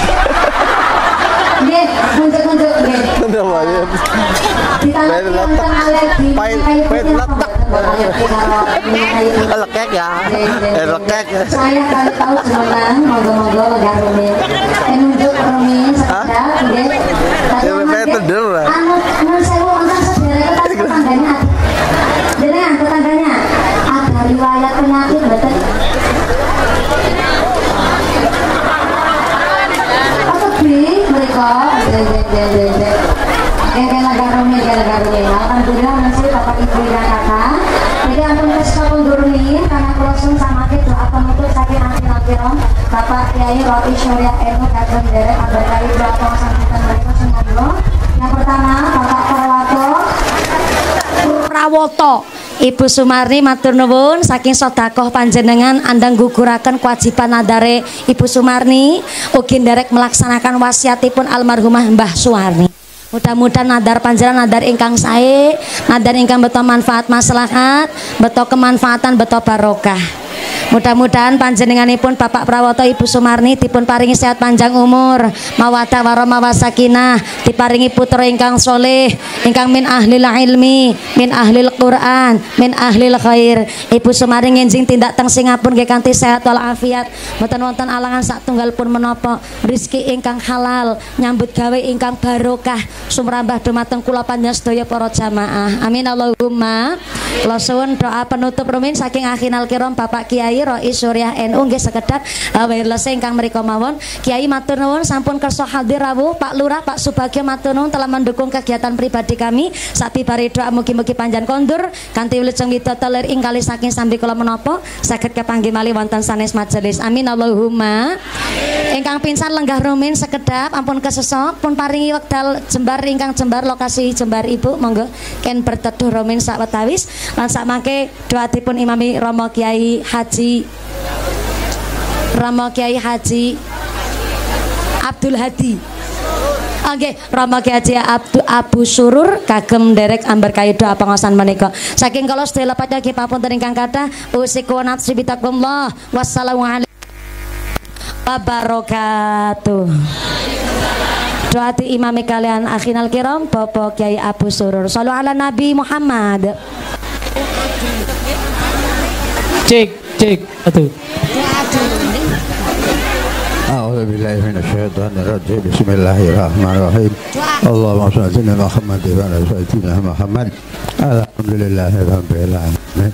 Nggih, nunjuk nggih. Udah banyak. Lekek ya. Lekek ya. Saya kali tahu sebenarnya moga-moga garumi. Nunjuk Rumi sekedap nggih. Anu sewu ontang sedherek tetangganya. Jenengan tetangganya ada riwayat penyakit mboten? Mereka alhamdulillah masih bapak ibu dan kakak. Jadi ampun kesepakun durunin karena krosun sama ke doa penutup saking akhir-akhirom Bapak Kiai Rofi Syuriah NU Kagem Derek Aberkai doa pengsambutan mereka semoga. Yang pertama Bapak Prawoto Ibu Sumarni matur nuwun saking sedekah panjenengan andang guguraken kewajiban nadare Ibu Sumarni ugi nderek melaksanakan wasiatipun almarhumah Mbah Suwarni. Mudah-mudahan nadar panjenengan nadar ingkang sae, nadar ingkang beto manfaat maslahat, beto kemanfaatan, beto barokah. Mudah-mudahan panjenenganipun Bapak Prawoto Ibu Sumarni dipun paringi sehat panjang umur, mawaddah warahmah wasakinah, diparingi putra ingkang soleh, ingkang min ahlil ilmi, min ahlil Quran, min ahlil khair. Ibu Sumarni ngenjing tindak teng Singapura nggih kanthi sehat wal afiat, mboten wonten alangan satunggal pun menapa, rezeki ingkang halal, nyambut gawe ingkang barokah, sumrambah dumateng kula panjenengan sedaya para jamaah. Amin Allahumma. Kula suwun doa penutup rumin saking akhinal kiram Bapak Kiai Rofi Syuriah NU nggih sekedap wireless ingkang mriku mawon. Kiai matur nuwun sampun kersa hadir rawuh. Pak Lurah, Pak Subagio matur nuwun telah mendukung kegiatan pribadi kami. Sapi-bari doa mugi-mugi panjang kondur kanthi wilujeng widodari lir ing kalih saking sambi kula menapa saged kepanggih malih wonten sanes majelis. Amin Allahumma. Ingkang pinsar lenggah rumin sekedap ampun kesesok pun paringi wekdal jembar ingkang jembar lokasi jembar Ibu monggo ken berteduh rumin sawetawis lan sakmangke doatipun Imami Romo Kiai Haji Abdul Hadi. Oke, Romo Kiai Haji Abu Surur kagem derek amberkahi doa pangaosan menika. Saking kala sedaya lepatnya ki papunten ingkang kathah usiku natsi bitakumullah. Wassalamualaikum wabarakatuh. Doati imami kalian akhinal kiram Bapak Kiai Abu Surur. Shallu ala Nabi Muhammad. Cek atuh. A'udzu billahi minasyaitonir rajim. Bismillahirrahmanirrahim. Allahumma shalli ala Muhammad wa ala sayyidina Muhammad. Alhamdulillahirabbil alamin.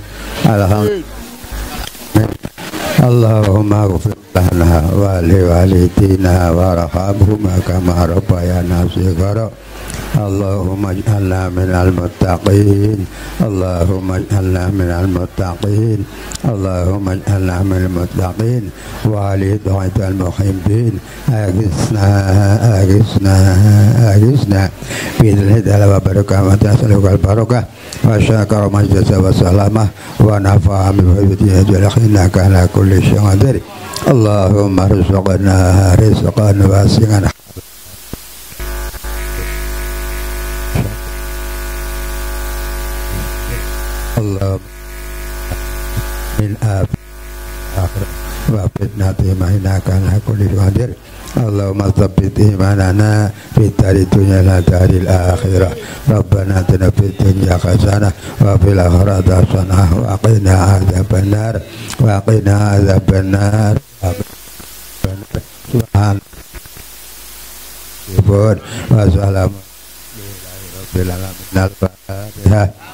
Allahumma ighfir lana wa li walidina warhamhuma kama rabbayana shighara. Allahumma ij'alna minal muttaqin. Allahumma ij'alna minal muttaqin. Allahumma ij'alna minal muttaqin wa li du'atil muhibbin. Agisna bidhidal wa barakah wa tasallukal barakah wa syakara majasa wa salamah wa nafa'a min wajhihi jalakhinna kana kulli syai'in qadir. Allahumma rizqna rizqan wasi'an. Allah min akhir wa fitnati ma inaka ala kulli qadir. Allahumma tsabbit imanana fid dunya la daril akhirah. Rabbana atina fid dunya hasanah wa fil akhirati hasanah wa qina adzabannar wa qina adzabannar. Subhan wa salamun alaihi rabbil alamin. Al-Fatihah.